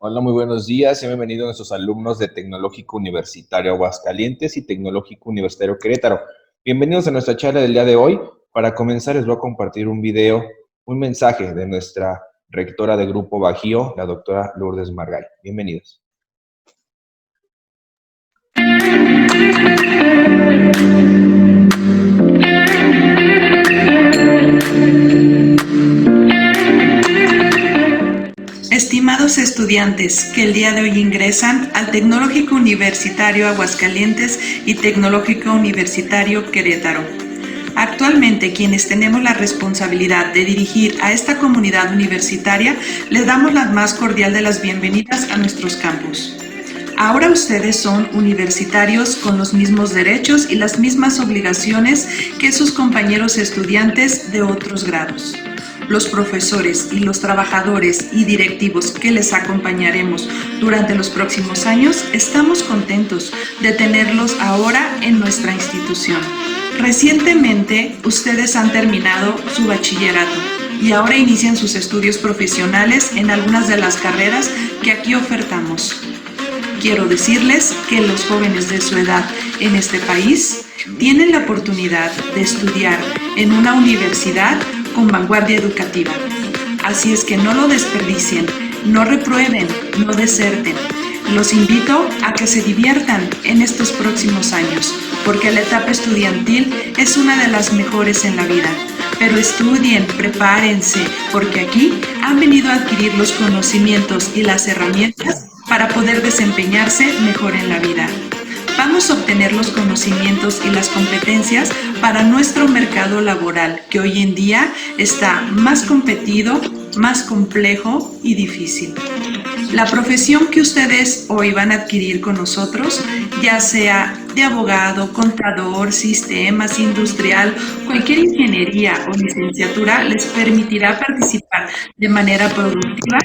Hola, muy buenos días y bienvenidos a nuestros alumnos de Tecnológico Universitario Aguascalientes y Tecnológico Universitario Querétaro. Bienvenidos a nuestra charla del día de hoy. Para comenzar les voy a compartir un video, un mensaje de nuestra rectora de Grupo Bajío, la doctora Lourdes Margay. Bienvenidos. Estimados estudiantes que el día de hoy ingresan al Tecnológico Universitario Aguascalientes y Tecnológico Universitario Querétaro. Actualmente, quienes tenemos la responsabilidad de dirigir a esta comunidad universitaria, les damos la más cordial de las bienvenidas a nuestros campus. Ahora ustedes son universitarios con los mismos derechos y las mismas obligaciones que sus compañeros estudiantes de otros grados. Los profesores y los trabajadores y directivos que les acompañaremos durante los próximos años, estamos contentos de tenerlos ahora en nuestra institución. Recientemente, ustedes han terminado su bachillerato y ahora inician sus estudios profesionales en algunas de las carreras que aquí ofertamos. Quiero decirles que los jóvenes de su edad en este país tienen la oportunidad de estudiar en una universidad con vanguardia educativa. Así es que no lo desperdicien, no reprueben, no deserten. Los invito a que se diviertan en estos próximos años, porque la etapa estudiantil es una de las mejores en la vida. Pero estudien, prepárense, porque aquí han venido a adquirir los conocimientos y las herramientas para poder desempeñarse mejor en la vida. Vamos a obtener los conocimientos y las competencias para nuestro mercado laboral, que hoy en día está más competido, más complejo y difícil. La profesión que ustedes hoy van a adquirir con nosotros, ya sea de abogado, contador, sistemas, industrial, cualquier ingeniería o licenciatura, les permitirá participar de manera productiva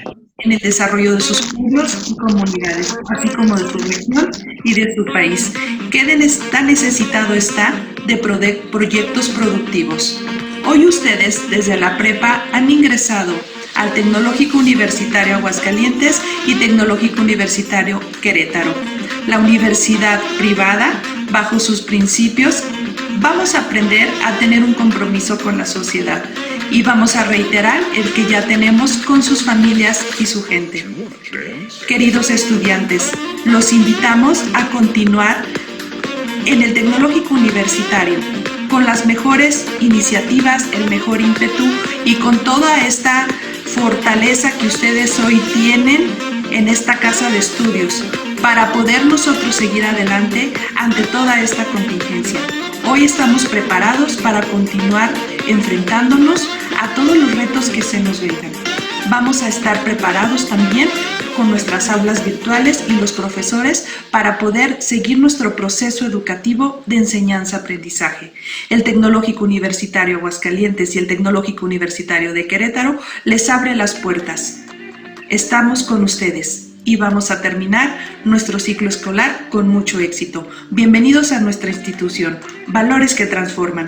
en el desarrollo de sus pueblos y comunidades, así como de su región y de su país. ¿Qué tan necesitado está de proyectos productivos? Hoy ustedes, desde la prepa, han ingresado al Tecnológico Universitario Aguascalientes y Tecnológico Universitario Querétaro. La universidad privada, bajo sus principios, vamos a aprender a tener un compromiso con la sociedad y vamos a reiterar el que ya tenemos con sus familias y su gente. Queridos estudiantes, los invitamos a continuar en el Tecnológico Universitario con las mejores iniciativas, el mejor ímpetu y con toda esta fortaleza que ustedes hoy tienen en esta casa de estudios para poder nosotros seguir adelante ante toda esta contingencia. Hoy estamos preparados para continuar enfrentándonos a todos los retos que se nos vengan. Vamos a estar preparados también con nuestras aulas virtuales y los profesores para poder seguir nuestro proceso educativo de enseñanza-aprendizaje. El Tecnológico Universitario Aguascalientes y el Tecnológico Universitario de Querétaro les abre las puertas. Estamos con ustedes y vamos a terminar nuestro ciclo escolar con mucho éxito. Bienvenidos a nuestra institución. Valores que transforman.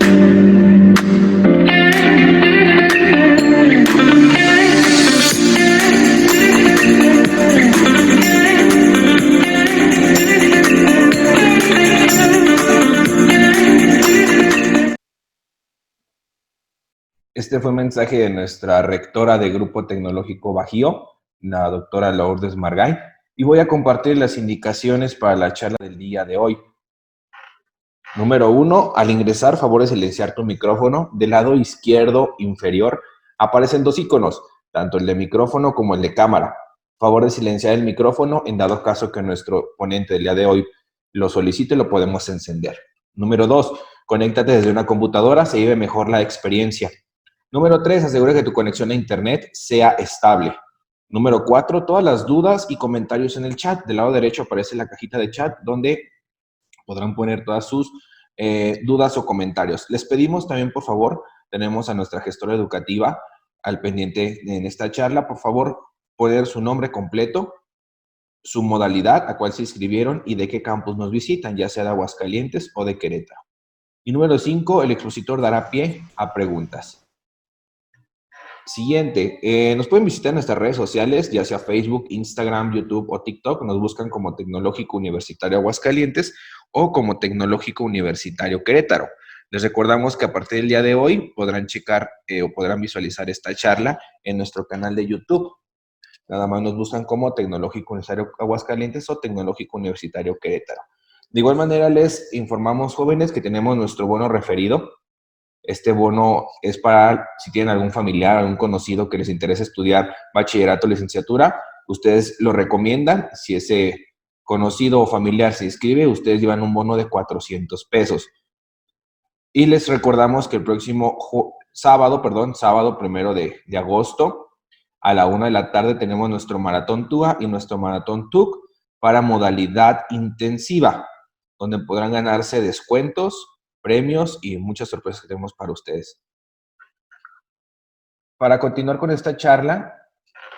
Este fue un mensaje de nuestra rectora de Grupo Tecnológico Bajío, la doctora Lourdes Margay, y voy a compartir las indicaciones para la charla del día de hoy. Número 1, al ingresar, favor de silenciar tu micrófono. Del lado izquierdo inferior aparecen dos iconos, tanto el de micrófono como el de cámara. Favor de silenciar el micrófono, en dado caso que nuestro ponente del día de hoy lo solicite, lo podemos encender. Número 2, conéctate desde una computadora, se vive mejor la experiencia. Número 3, asegura que tu conexión a internet sea estable. Número 4, todas las dudas y comentarios en el chat. Del lado derecho aparece la cajita de chat donde podrán poner todas sus dudas o comentarios. Les pedimos también, por favor, tenemos a nuestra gestora educativa al pendiente en esta charla, por favor, poner su nombre completo, su modalidad a cuál se inscribieron y de qué campus nos visitan, ya sea de Aguascalientes o de Querétaro. Y número 5, el expositor dará pie a preguntas. Siguiente, nos pueden visitar en nuestras redes sociales, ya sea Facebook, Instagram, YouTube o TikTok. Nos buscan como Tecnológico Universitario Aguascalientes o como Tecnológico Universitario Querétaro. Les recordamos que a partir del día de hoy podrán checar o podrán visualizar esta charla en nuestro canal de YouTube. Nada más nos buscan como Tecnológico Universitario Aguascalientes o Tecnológico Universitario Querétaro. De igual manera, les informamos, jóvenes, que tenemos nuestro bono referido. Este bono es para si tienen algún familiar, algún conocido que les interese estudiar bachillerato o licenciatura, ustedes lo recomiendan. Si ese conocido o familiar se inscribe, ustedes llevan un bono de 400 pesos. Y les recordamos que el próximo sábado 1 de agosto, a la 1 de la tarde, tenemos nuestro maratón TUA y nuestro maratón TUC para modalidad intensiva, donde podrán ganarse descuentos, premios y muchas sorpresas que tenemos para ustedes. Para continuar con esta charla,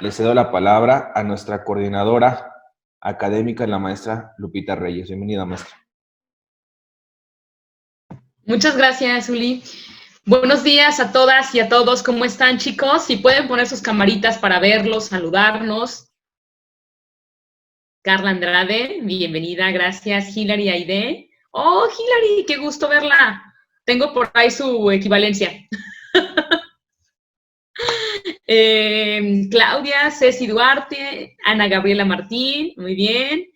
le cedo la palabra a nuestra coordinadora académica, la maestra Lupita Reyes. Bienvenida, maestra. Muchas gracias, Uli. Buenos días a todas y a todos. ¿Cómo están, chicos? Si pueden poner sus camaritas para verlos, saludarnos. Carla Andrade, bienvenida. Gracias. Hilary Aide. Oh, Hilary, qué gusto verla. Tengo por ahí su equivalencia. Claudia, Ceci Duarte, Ana Gabriela Martín, muy bien.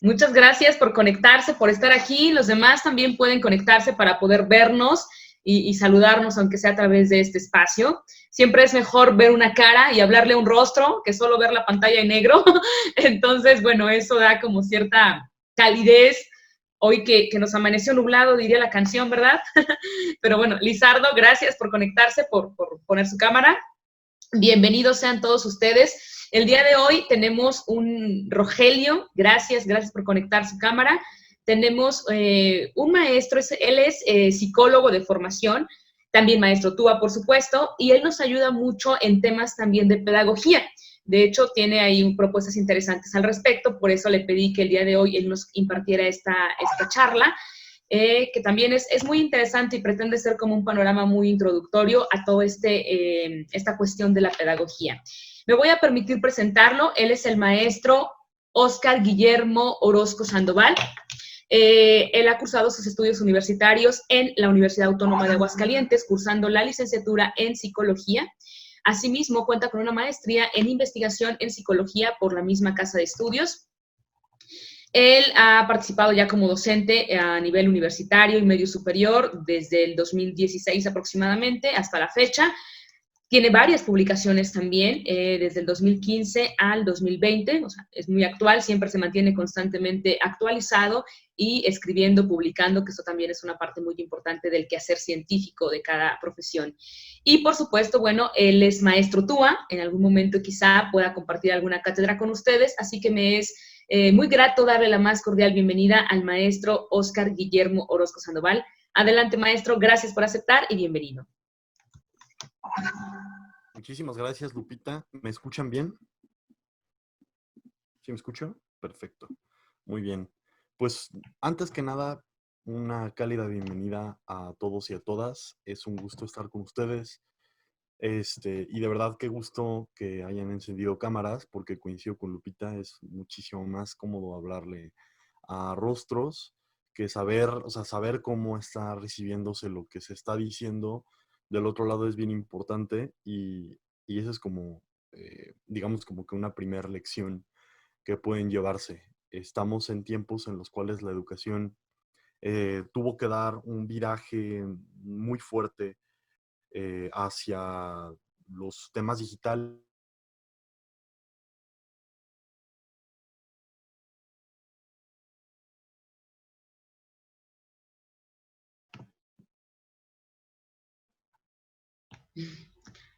Muchas gracias por conectarse, por estar aquí. Los demás también pueden conectarse para poder vernos y saludarnos, aunque sea a través de este espacio. Siempre es mejor ver una cara y hablarle a un rostro que solo ver la pantalla en negro. Entonces, bueno, eso da como cierta calidez. Hoy que nos amaneció nublado, diría la canción, ¿verdad? Pero bueno, Lizardo, gracias por conectarse, por poner su cámara. Bienvenidos sean todos ustedes. El día de hoy tenemos un Rogelio, gracias por conectar su cámara. Tenemos un maestro, él es psicólogo de formación, también maestro TUA, por supuesto, y él nos ayuda mucho en temas también de pedagogía. De hecho, tiene ahí propuestas interesantes al respecto, por eso le pedí que el día de hoy él nos impartiera esta charla. Que también es muy interesante y pretende ser como un panorama muy introductorio a toda esta cuestión de la pedagogía. Me voy a permitir presentarlo. Él es el maestro Óscar Guillermo Orozco Sandoval. Él ha cursado sus estudios universitarios en la Universidad Autónoma de Aguascalientes, cursando la licenciatura en Psicología. Asimismo, cuenta con una maestría en investigación en psicología por la misma casa de estudios. Él ha participado ya como docente a nivel universitario y medio superior desde el 2016 aproximadamente hasta la fecha. Tiene varias publicaciones también, desde el 2015 al 2020, o sea, es muy actual, siempre se mantiene constantemente actualizado y escribiendo, publicando, que eso también es una parte muy importante del quehacer científico de cada profesión. Y por supuesto, bueno, él es maestro TUA, en algún momento quizá pueda compartir alguna cátedra con ustedes, así que me es muy grato darle la más cordial bienvenida al maestro Óscar Guillermo Orozco Sandoval. Adelante, maestro, gracias por aceptar y bienvenido. Muchísimas gracias, Lupita. ¿Me escuchan bien? ¿Sí me escucho? Perfecto. Muy bien. Pues, antes que nada, una cálida bienvenida a todos y a todas. Es un gusto estar con ustedes. Y de verdad, qué gusto que hayan encendido cámaras, porque coincido con Lupita, es muchísimo más cómodo hablarle a rostros que saber cómo está recibiéndose lo que se está diciendo del otro lado es bien importante y eso es como, digamos, como que una primera lección que pueden llevarse. Estamos en tiempos en los cuales la educación tuvo que dar un viraje muy fuerte hacia los temas digitales.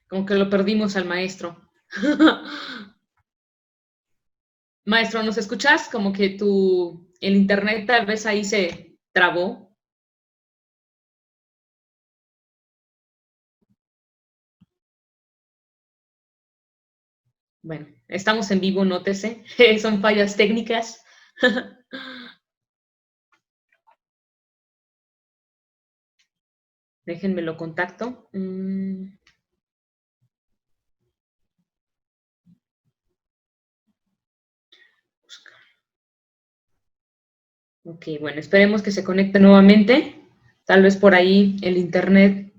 Como que lo perdimos al maestro. Maestro, ¿nos escuchas? Como que el internet tal vez ahí se trabó. Bueno, estamos en vivo, nótese. Son fallas técnicas. Déjenme lo contacto. Ok, bueno, esperemos que se conecte nuevamente. Tal vez por ahí el internet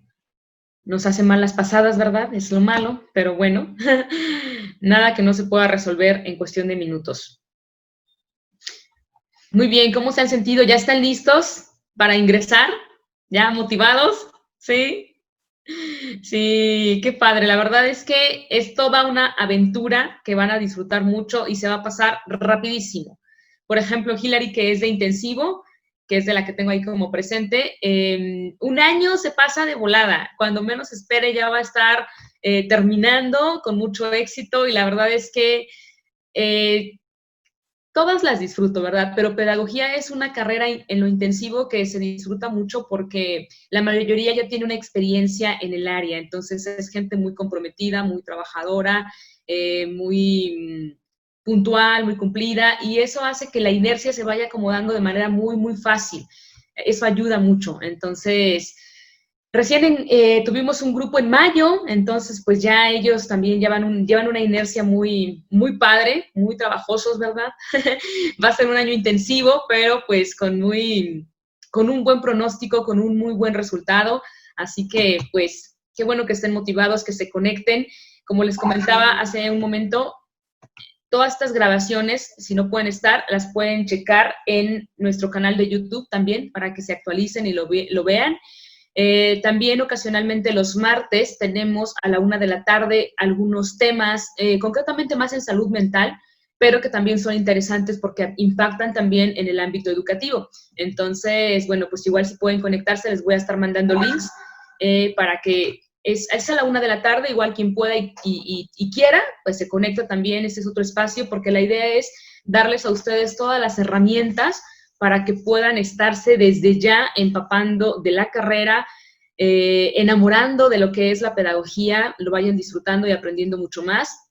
nos hace malas pasadas, ¿verdad? Es lo malo, pero bueno, nada que no se pueda resolver en cuestión de minutos. Muy bien, ¿cómo se han sentido? ¿Ya están listos para ingresar? ¿Ya motivados? ¿Sí? Sí, qué padre. La verdad es que es toda una aventura que van a disfrutar mucho y se va a pasar rapidísimo. Por ejemplo, Hilary, que es de intensivo, que es de la que tengo ahí como presente, un año se pasa de volada. Cuando menos espere ya va a estar terminando con mucho éxito y la verdad es que eh, todas las disfruto, ¿verdad? Pero pedagogía es una carrera en lo intensivo que se disfruta mucho porque la mayoría ya tiene una experiencia en el área, entonces es gente muy comprometida, muy trabajadora, muy puntual, muy cumplida, y eso hace que la inercia se vaya acomodando de manera muy, muy fácil. Eso ayuda mucho. Entonces, recién tuvimos un grupo en mayo, entonces pues ya ellos también llevan una inercia muy, muy padre, muy trabajosos, ¿verdad? Va a ser un año intensivo, pero pues con un buen pronóstico, con un muy buen resultado. Así que pues qué bueno que estén motivados, que se conecten. Como les comentaba hace un momento, todas estas grabaciones, si no pueden estar, las pueden checar en nuestro canal de YouTube también para que se actualicen y lo vean. También ocasionalmente los martes tenemos a la 1 de la tarde algunos temas, concretamente más en salud mental, pero que también son interesantes porque impactan también en el ámbito educativo. Entonces, bueno, pues igual si pueden conectarse, les voy a estar mandando links para que es a la 1 de la tarde, igual quien pueda y quiera, pues se conecta también, este es otro espacio, porque la idea es darles a ustedes todas las herramientas para que puedan estarse desde ya empapando de la carrera, enamorando de lo que es la pedagogía, lo vayan disfrutando y aprendiendo mucho más.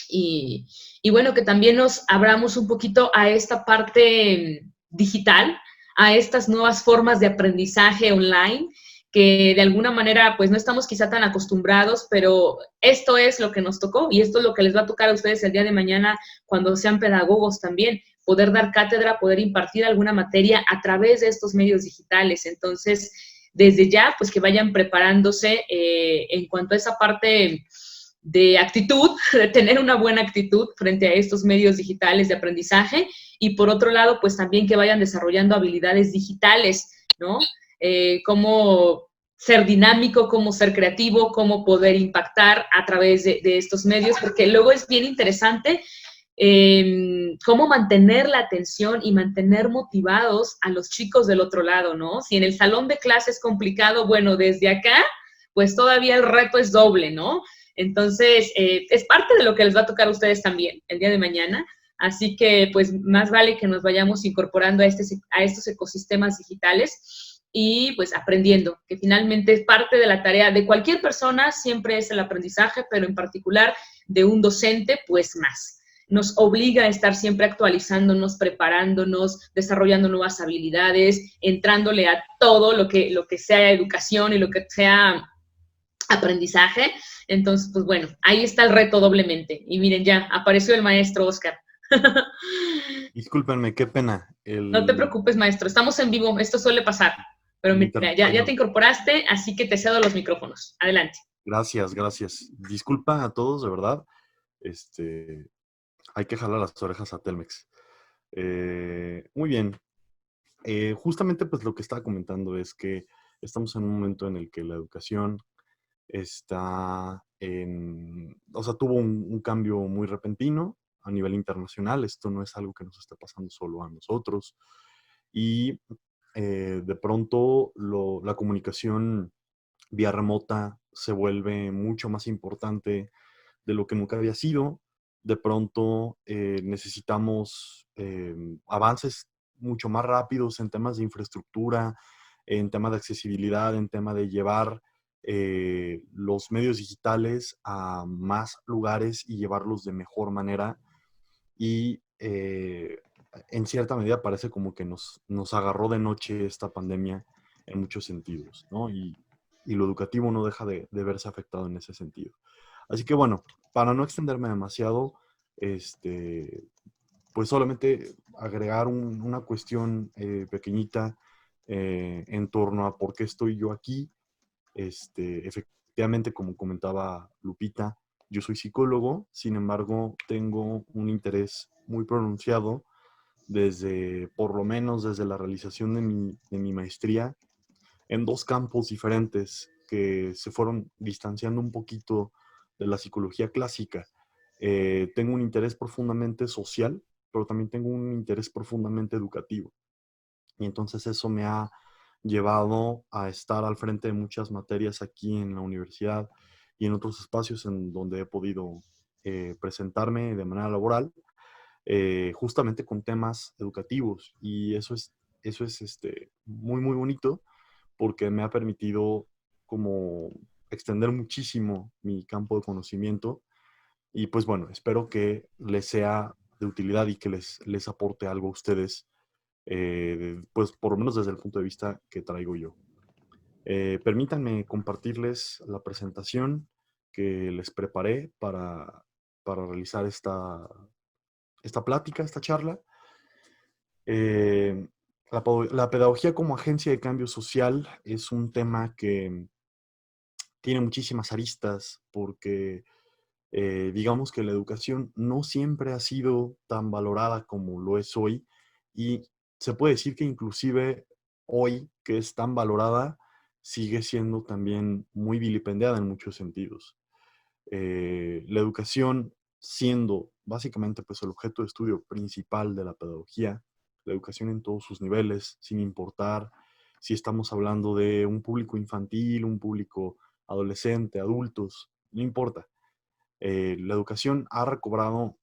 Y bueno, que también nos abramos un poquito a esta parte digital, a estas nuevas formas de aprendizaje online, que de alguna manera pues no estamos quizá tan acostumbrados, pero esto es lo que nos tocó y esto es lo que les va a tocar a ustedes el día de mañana cuando sean pedagogos también, poder dar cátedra, poder impartir alguna materia a través de estos medios digitales. Entonces, desde ya, pues que vayan preparándose en cuanto a esa parte de actitud, de tener una buena actitud frente a estos medios digitales de aprendizaje y por otro lado, pues también que vayan desarrollando habilidades digitales, ¿no? Cómo ser dinámico, cómo ser creativo, cómo poder impactar a través de estos medios, porque luego es bien interesante cómo mantener la atención y mantener motivados a los chicos del otro lado, ¿no? Si en el salón de clase es complicado, bueno, desde acá, pues todavía el reto es doble, ¿no? Entonces, es parte de lo que les va a tocar a ustedes también el día de mañana. Así que, pues, más vale que nos vayamos incorporando a estos ecosistemas digitales y, pues, aprendiendo, que finalmente es parte de la tarea de cualquier persona, siempre es el aprendizaje, pero en particular de un docente, pues, más. Nos obliga a estar siempre actualizándonos, preparándonos, desarrollando nuevas habilidades, entrándole a todo lo que sea educación y lo que sea aprendizaje. Entonces, pues bueno, ahí está el reto doblemente. Y miren, ya apareció el maestro Oscar. Discúlpenme, qué pena. No te preocupes, maestro, estamos en vivo, esto suele pasar. Pero El mira, ya te bueno, incorporaste, así que te cedo los micrófonos. Adelante. gracias, gracias. Disculpa a todos, de verdad. Hay que jalar las orejas a Telmex. Muy bien. Justamente, pues lo que estaba comentando es que estamos en un momento en el que la educación o sea, tuvo un cambio muy repentino a nivel internacional. Esto no es algo que nos está pasando solo a nosotros. Y de pronto la comunicación vía remota se vuelve mucho más importante de lo que nunca había sido. De pronto necesitamos avances mucho más rápidos en temas de infraestructura, en tema de accesibilidad, en tema de llevar los medios digitales a más lugares y llevarlos de mejor manera. Y en cierta medida parece como que nos agarró de noche esta pandemia en muchos sentidos, ¿no? Y lo educativo no deja de verse afectado en ese sentido. Así que bueno, para no extenderme demasiado, pues solamente agregar una cuestión pequeñita en torno a por qué estoy yo aquí. Efectivamente, como comentaba Lupita, yo soy psicólogo, sin embargo, tengo un interés muy pronunciado desde, por lo menos desde la realización de mi maestría, en dos campos diferentes que se fueron distanciando un poquito de la psicología clásica. Tengo un interés profundamente social, pero también tengo un interés profundamente educativo. Y entonces eso me ha llevado a estar al frente de muchas materias aquí en la universidad y en otros espacios en donde he podido presentarme de manera laboral, justamente con temas educativos. Y eso es muy, muy bonito porque me ha permitido como extender muchísimo mi campo de conocimiento y pues bueno, espero que les sea de utilidad y que les aporte algo a ustedes, pues por lo menos desde el punto de vista que traigo yo. Permítanme compartirles la presentación que les preparé para realizar esta plática, esta charla. Eh, la pedagogía como agencia de cambio social es un tema que tiene muchísimas aristas porque digamos que la educación no siempre ha sido tan valorada como lo es hoy y se puede decir que inclusive hoy que es tan valorada sigue siendo también muy vilipendiada en muchos sentidos. La educación siendo básicamente pues el objeto de estudio principal de la pedagogía, la educación en todos sus niveles, sin importar si estamos hablando de un público infantil, un público adolescente, adultos, no importa. La educación ha recobrado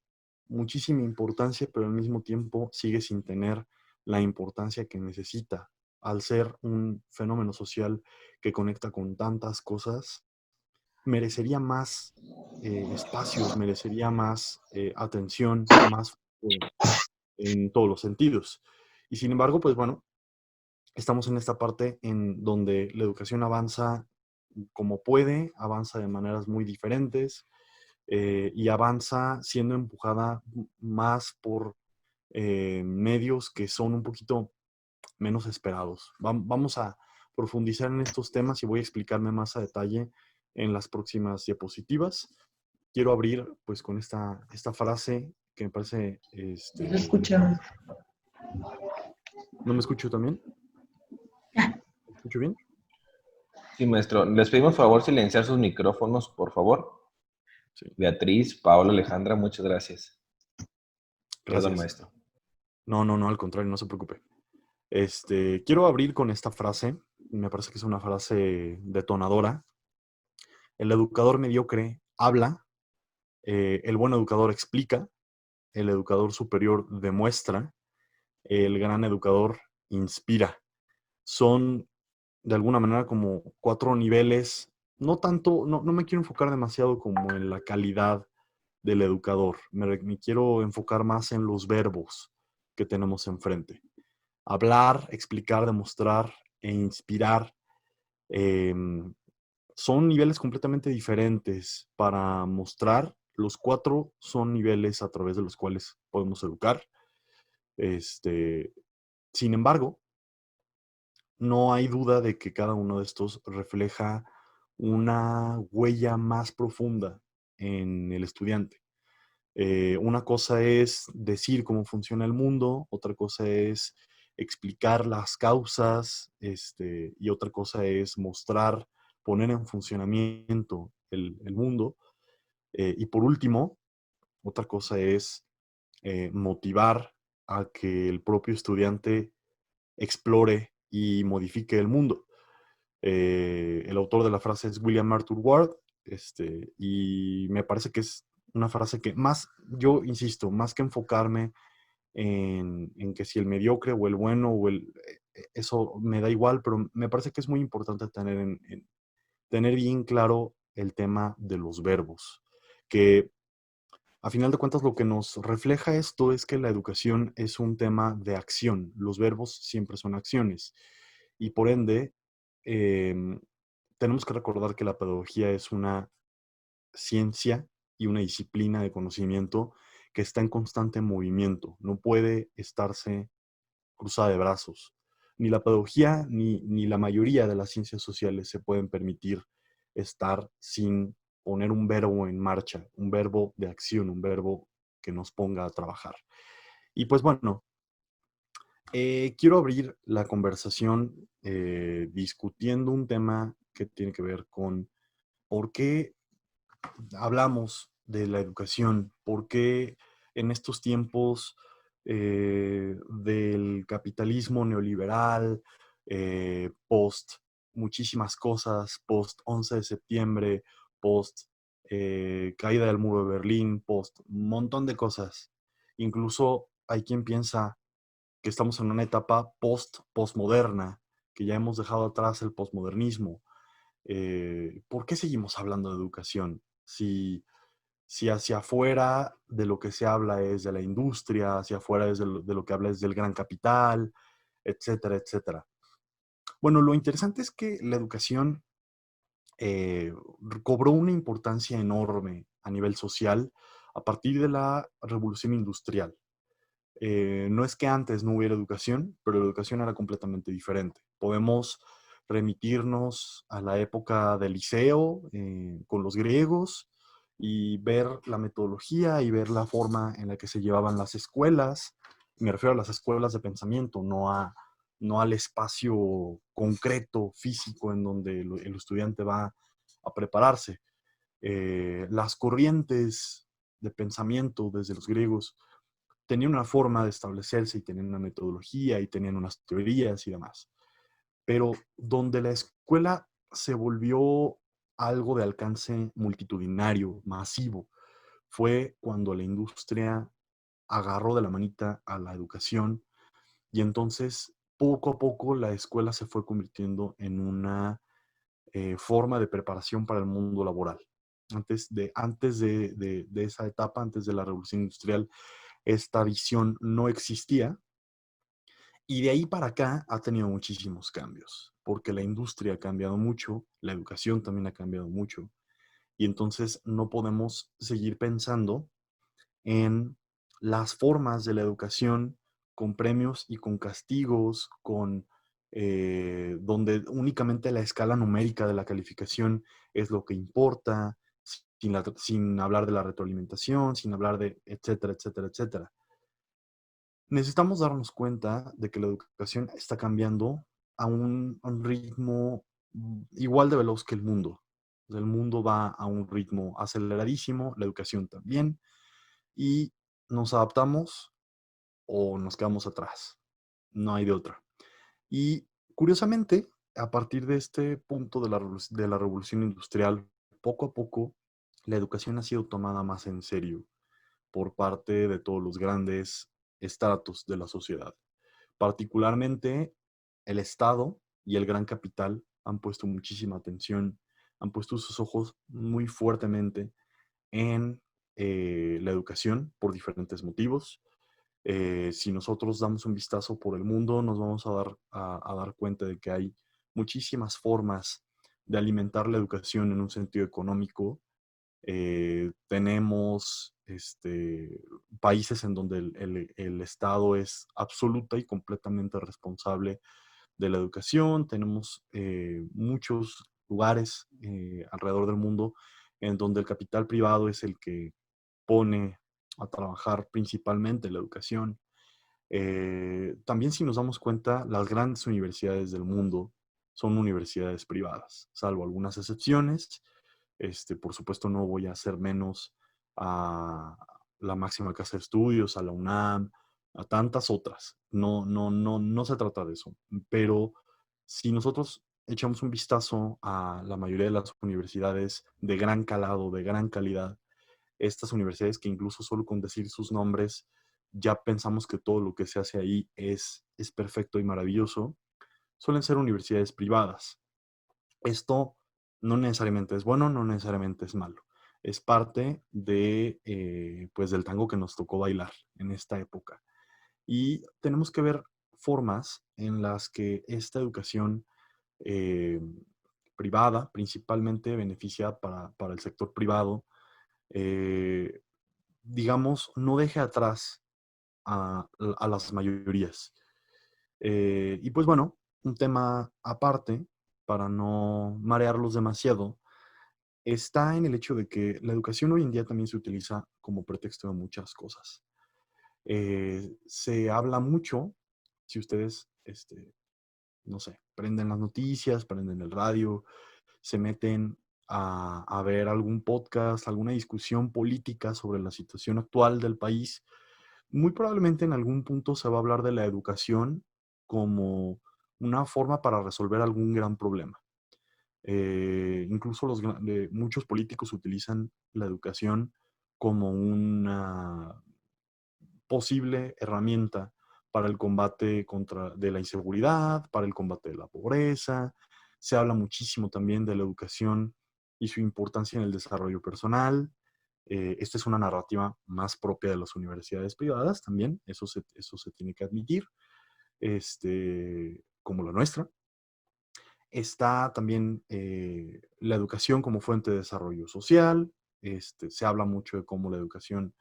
muchísima importancia, pero al mismo tiempo sigue sin tener la importancia que necesita al ser un fenómeno social que conecta con tantas cosas. Merecería más espacios, merecería más atención, más en todos los sentidos. Y sin embargo, pues bueno, estamos en esta parte en donde la educación avanza como puede, avanza de maneras muy diferentes y avanza siendo empujada más por medios que son un poquito menos esperados. Vamos a profundizar en estos temas y voy a explicarme más a detalle en las próximas diapositivas. Quiero abrir pues con esta frase que me parece... Lo escuchamos. ¿No me escucho también? ¿Me escucho bien? Sí, maestro. Les pedimos por favor silenciar sus micrófonos, por favor. Sí. Beatriz, Paola, Alejandra, muchas gracias. Perdón, Gracias. maestro. No, al contrario, no se preocupe. Quiero abrir con esta frase. Me parece que es una frase detonadora. El educador mediocre habla, el buen educador explica, el educador superior demuestra, el gran educador inspira. Son de alguna manera como cuatro niveles, no tanto, no me quiero enfocar demasiado como en la calidad del educador, me quiero enfocar más en los verbos que tenemos enfrente. Hablar, explicar, demostrar e inspirar eh, son niveles completamente diferentes para mostrar. Los cuatro son niveles a través de los cuales podemos educar. Este, Sin embargo, no hay duda de que cada uno de estos refleja una huella más profunda en el estudiante. Una cosa es decir cómo funciona el mundo, otra cosa es explicar las causas, y otra cosa es mostrar, poner en funcionamiento el mundo. Y por último, otra cosa es motivar a que el propio estudiante explore y modifique el mundo. El autor de la frase es William Arthur Ward, y me parece que es una frase que más, yo insisto, más que enfocarme en que si el mediocre o el bueno o eso me da igual, pero me parece que es muy importante tener bien claro el tema de los verbos, que a final de cuentas lo que nos refleja esto es que la educación es un tema de acción. Los verbos siempre son acciones y por ende em, tenemos que recordar que la pedagogía es una ciencia y una disciplina de conocimiento que está en constante movimiento, no puede estarse cruzada de brazos. Ni la pedagogía ni la mayoría de las ciencias sociales se pueden permitir estar sin poner un verbo en marcha, un verbo de acción, un verbo que nos ponga a trabajar. Y pues bueno, quiero abrir la conversación discutiendo un tema que tiene que ver con por qué hablamos de la educación, por qué en estos tiempos del capitalismo neoliberal, post muchísimas cosas, post 11 de septiembre, post caída del muro de Berlín, post un montón de cosas. Incluso hay quien piensa que estamos en una etapa postmoderna, que ya hemos dejado atrás el postmodernismo. ¿Por qué seguimos hablando de educación? Si hacia afuera de lo que se habla es de la industria, hacia afuera es de lo que habla es del gran capital, etcétera, etcétera. Bueno, lo interesante es que la educación eh, cobró una importancia enorme a nivel social a partir de la revolución industrial. No es que antes no hubiera educación, pero la educación era completamente diferente. Podemos remitirnos a la época del liceo con los griegos y ver la metodología y ver la forma en la que se llevaban las escuelas. Me refiero a las escuelas de pensamiento, no al espacio concreto, físico, en donde el estudiante va a prepararse. Las corrientes de pensamiento desde los griegos tenían una forma de establecerse y tenían una metodología y tenían unas teorías y demás. Pero donde la escuela se volvió algo de alcance multitudinario, masivo, fue cuando la industria agarró de la manita a la educación y entonces poco a poco la escuela se fue convirtiendo en una forma de preparación para el mundo laboral. Antes de esa etapa, antes de la revolución industrial, esta visión no existía y de ahí para acá ha tenido muchísimos cambios, porque la industria ha cambiado mucho, la educación también ha cambiado mucho y entonces no podemos seguir pensando en las formas de la educación con premios y con castigos, donde únicamente la escala numérica de la calificación es lo que importa, sin hablar de la retroalimentación, sin hablar de etcétera, etcétera, etcétera. Necesitamos darnos cuenta de que la educación está cambiando a un ritmo igual de veloz que el mundo. El mundo va a un ritmo aceleradísimo, la educación también, y nos adaptamos o nos quedamos atrás. No hay de otra. Y curiosamente, a partir de este punto de la revolución industrial, poco a poco, la educación ha sido tomada más en serio por parte de todos los grandes estratos de la sociedad. Particularmente el Estado y el gran capital han puesto muchísima atención, han puesto sus ojos muy fuertemente en la educación por diferentes motivos. Si nosotros damos un vistazo por el mundo, nos vamos a dar cuenta de que hay muchísimas formas de alimentar la educación en un sentido económico. Tenemos países en donde el Estado es absoluta y completamente responsable de la educación. Tenemos muchos lugares alrededor del mundo en donde el capital privado es el que pone a trabajar principalmente la educación. También si nos damos cuenta, las grandes universidades del mundo son universidades privadas, salvo algunas excepciones. Por supuesto, no voy a hacer menos a la máxima casa de estudios, a la UNAM, a tantas otras. No se trata de eso. Pero si nosotros echamos un vistazo a la mayoría de las universidades de gran calado, de gran calidad, estas universidades que incluso solo con decir sus nombres ya pensamos que todo lo que se hace ahí es perfecto y maravilloso, suelen ser universidades privadas. Esto no necesariamente es bueno, no necesariamente es malo. Es parte pues del tango que nos tocó bailar en esta época. Y tenemos que ver formas en las que esta educación eh, privada, principalmente beneficia para el sector privado, digamos, no deje atrás a las mayorías. Y pues bueno, un tema aparte, para no marearlos demasiado, está en el hecho de que la educación hoy en día también se utiliza como pretexto de muchas cosas. Se habla mucho, si ustedes, no sé, prenden las noticias, prenden el radio, se meten a ver algún podcast, alguna discusión política sobre la situación actual del país, muy probablemente en algún punto se va a hablar de la educación como una forma para resolver algún gran problema. Incluso muchos políticos utilizan la educación como una posible herramienta para el combate de la inseguridad, para el combate de la pobreza. Se habla muchísimo también de la educación y su importancia en el desarrollo personal. Esta es una narrativa más propia de las universidades privadas también, eso se tiene que admitir, como la nuestra. Está también la educación como fuente de desarrollo social. Se habla mucho de cómo la educación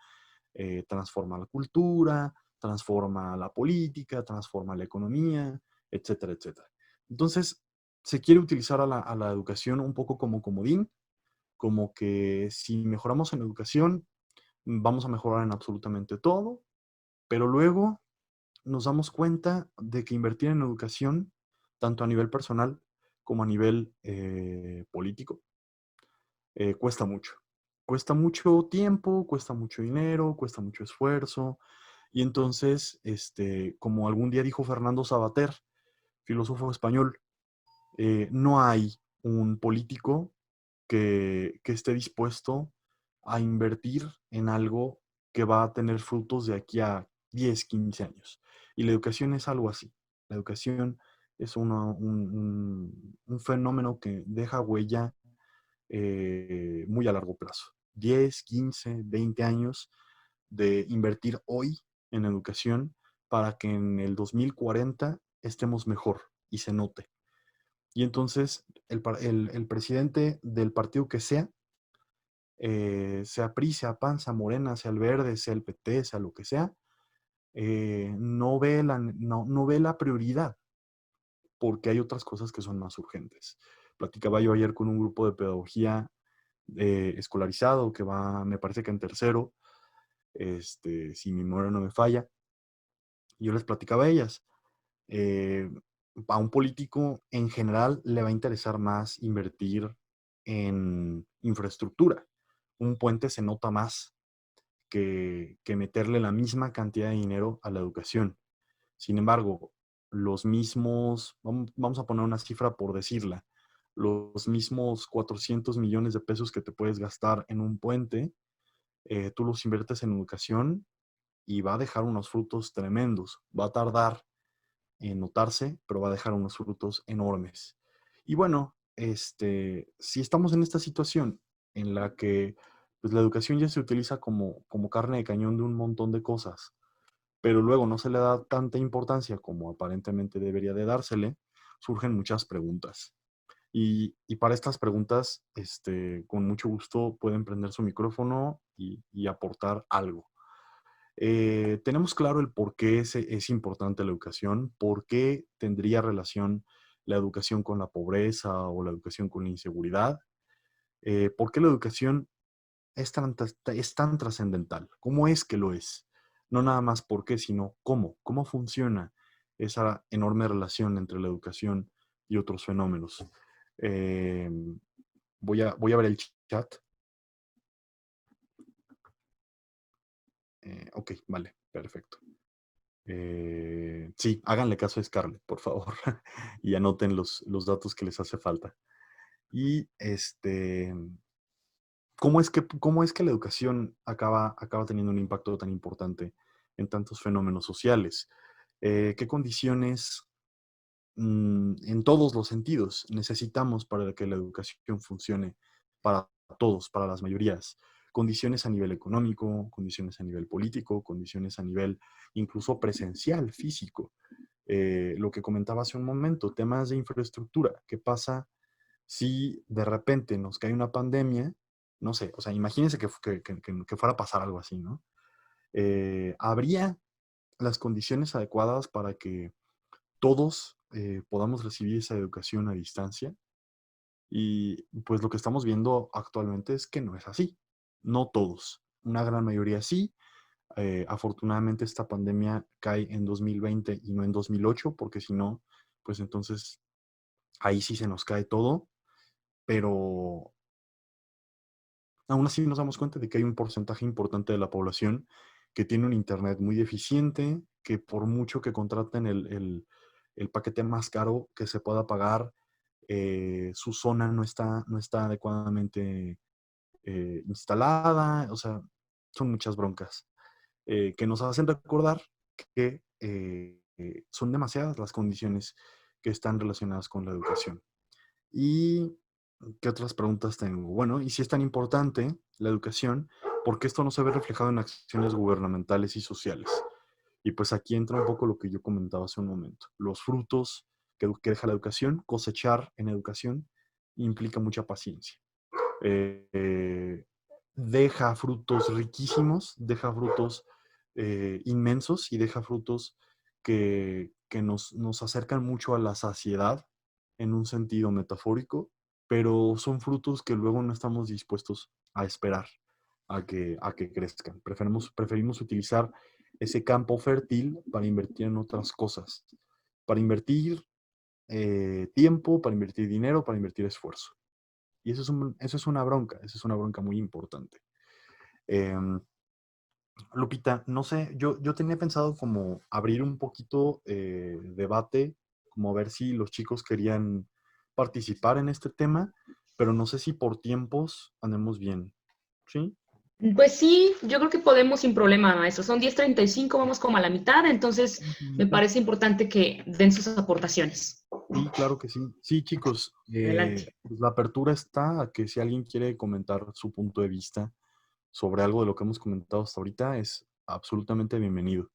transforma la cultura, transforma la política, transforma la economía, etcétera, etcétera. Entonces, se quiere utilizar a la educación un poco como comodín, como que si mejoramos en educación, vamos a mejorar en absolutamente todo, pero luego nos damos cuenta de que invertir en educación, tanto a nivel personal como a nivel político, cuesta mucho. Cuesta mucho tiempo, cuesta mucho dinero, cuesta mucho esfuerzo. Y entonces, como algún día dijo Fernando Savater, filósofo español, no hay un político que esté dispuesto a invertir en algo que va a tener frutos de aquí a 10, 15 años. Y la educación es algo así. La educación es un fenómeno que deja huella muy a largo plazo. 10, 15, 20 años de invertir hoy en educación para que en el 2040 estemos mejor y se note. Y entonces el presidente del partido que sea PRI, sea PAN, sea Morena, sea el Verde, sea el PT, sea lo que sea, no ve la prioridad porque hay otras cosas que son más urgentes. Platicaba yo ayer con un grupo de pedagogía escolarizado que va, me parece que en tercero, si mi memoria no me falla. Yo les platicaba a ellas. eh, a un político en general le va a interesar más invertir en infraestructura. Un puente se nota más que meterle la misma cantidad de dinero a la educación. Sin embargo, los mismos, vamos a poner una cifra por decirla, los mismos 400 millones de pesos que te puedes gastar en un puente, tú los inviertes en educación y va a dejar unos frutos tremendos. Va a tardar en notarse, pero va a dejar unos frutos enormes. Y bueno, si estamos en esta situación en la que pues, la educación ya se utiliza como carne de cañón de un montón de cosas, pero luego no se le da tanta importancia como aparentemente debería de dársele, surgen muchas preguntas. Y para estas preguntas, con mucho gusto pueden prender su micrófono y aportar algo. Tenemos claro el por qué es importante la educación, por qué tendría relación la educación con la pobreza o la educación con la inseguridad, por qué la educación es tan trascendental, cómo es que lo es. No nada más por qué, sino cómo funciona esa enorme relación entre la educación y otros fenómenos. Eh, voy a ver el chat. Ok, vale, perfecto. Sí, háganle caso a Scarlett, por favor, y anoten los datos que les hace falta. Y ¿cómo es que la educación acaba teniendo un impacto tan importante en tantos fenómenos sociales? ¿Qué condiciones en todos los sentidos necesitamos para que la educación funcione para todos, para las mayorías? Condiciones a nivel económico, condiciones a nivel político, condiciones a nivel incluso presencial, físico. Lo que comentaba hace un momento, temas de infraestructura. ¿Qué pasa si de repente nos cae una pandemia no sé, o sea, imagínense que fuera a pasar algo así, ¿no? ¿Habría las condiciones adecuadas para que todos podamos recibir esa educación a distancia? Y pues lo que estamos viendo actualmente es que no es así. No todos, una gran mayoría sí. Afortunadamente esta pandemia cae en 2020 y no en 2008, porque si no, pues entonces ahí sí se nos cae todo, pero aún así nos damos cuenta de que hay un porcentaje importante de la población que tiene un internet muy deficiente, que por mucho que contraten el paquete más caro que se pueda pagar, su zona no está adecuadamente instalada, o sea, son muchas broncas que nos hacen recordar que son demasiadas las condiciones que están relacionadas con la educación. ¿Y qué otras preguntas tengo? Bueno, y si es tan importante la educación, ¿por qué esto no se ve reflejado en acciones gubernamentales y sociales? Y pues aquí entra un poco lo que yo comentaba hace un momento. Los frutos que deja la educación, cosechar en educación, implica mucha paciencia. Eh, Deja frutos riquísimos, deja frutos inmensos y deja frutos que nos acercan mucho a la saciedad en un sentido metafórico, pero son frutos que luego no estamos dispuestos a esperar a que crezcan. Preferimos utilizar ese campo fértil para invertir en otras cosas, para invertir tiempo, para invertir dinero, para invertir esfuerzo. Y eso es una bronca muy importante. Em, Lupita, no sé, yo tenía pensado como abrir un poquito debate, como a ver si los chicos querían participar en este tema, pero no sé si por tiempos andemos bien, ¿sí? Pues sí, yo creo que podemos sin problema, maestro. Son 10:35, vamos como a la mitad, entonces me parece importante que den sus aportaciones. Sí, claro que sí. Sí, chicos, Adelante. pues la apertura está a que si alguien quiere comentar su punto de vista sobre algo de lo que hemos comentado hasta ahorita, es absolutamente bienvenido.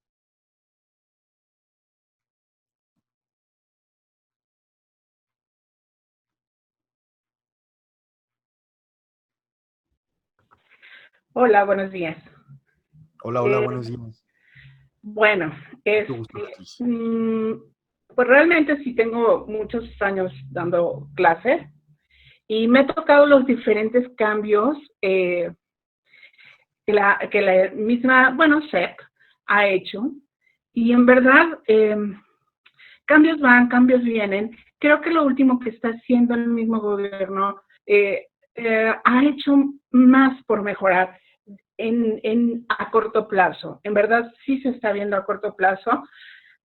Hola, buenos días. Hola, hola, Eh, buenos días. bueno, Mucho gusto, Ortiz. pues realmente sí tengo muchos años dando clases y me ha tocado los diferentes cambios que la misma, bueno, SEP ha hecho. Y en verdad, cambios van, cambios vienen. Creo que lo último que está haciendo el mismo gobierno ha hecho más por mejorar a corto plazo. En verdad sí se está viendo a corto plazo.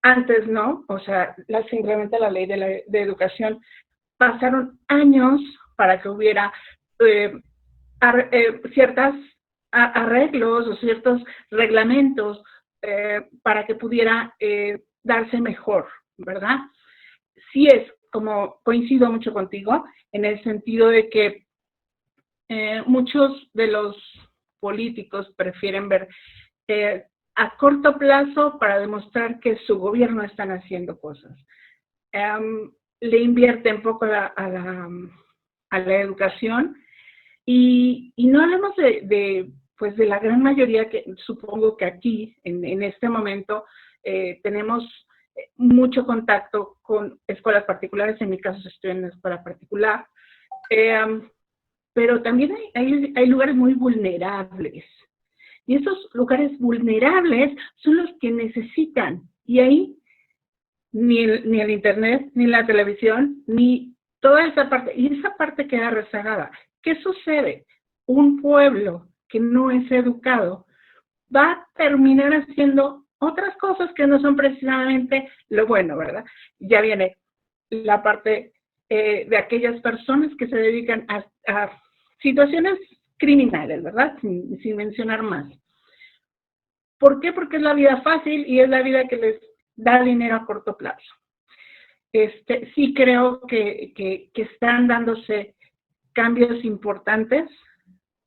Antes no, o sea, simplemente la ley de educación, pasaron años para que hubiera eh, ciertos arreglos o ciertos reglamentos para que pudiera darse mejor, ¿verdad? Sí es, como coincido mucho contigo, en el sentido de que muchos de los políticos prefieren ver a corto plazo para demostrar que su gobierno están haciendo cosas. Le invierten poco a la educación y no hablamos pues de la gran mayoría que supongo que aquí, en este momento, tenemos mucho contacto con escuelas particulares. En mi caso estoy en una escuela particular. Pero también hay lugares muy vulnerables. Y esos lugares vulnerables son los que necesitan. Y ahí ni el Internet, ni la televisión, ni toda esa parte. Y esa parte queda rezagada. ¿Qué sucede? Un pueblo que no es educado va a terminar haciendo otras cosas que no son precisamente lo bueno, ¿verdad? Ya viene la parte de aquellas personas que se dedican a situaciones criminales, ¿verdad? Sin mencionar más. ¿Por qué? Porque es la vida fácil y es la vida que les da dinero a corto plazo. Sí creo que están dándose cambios importantes,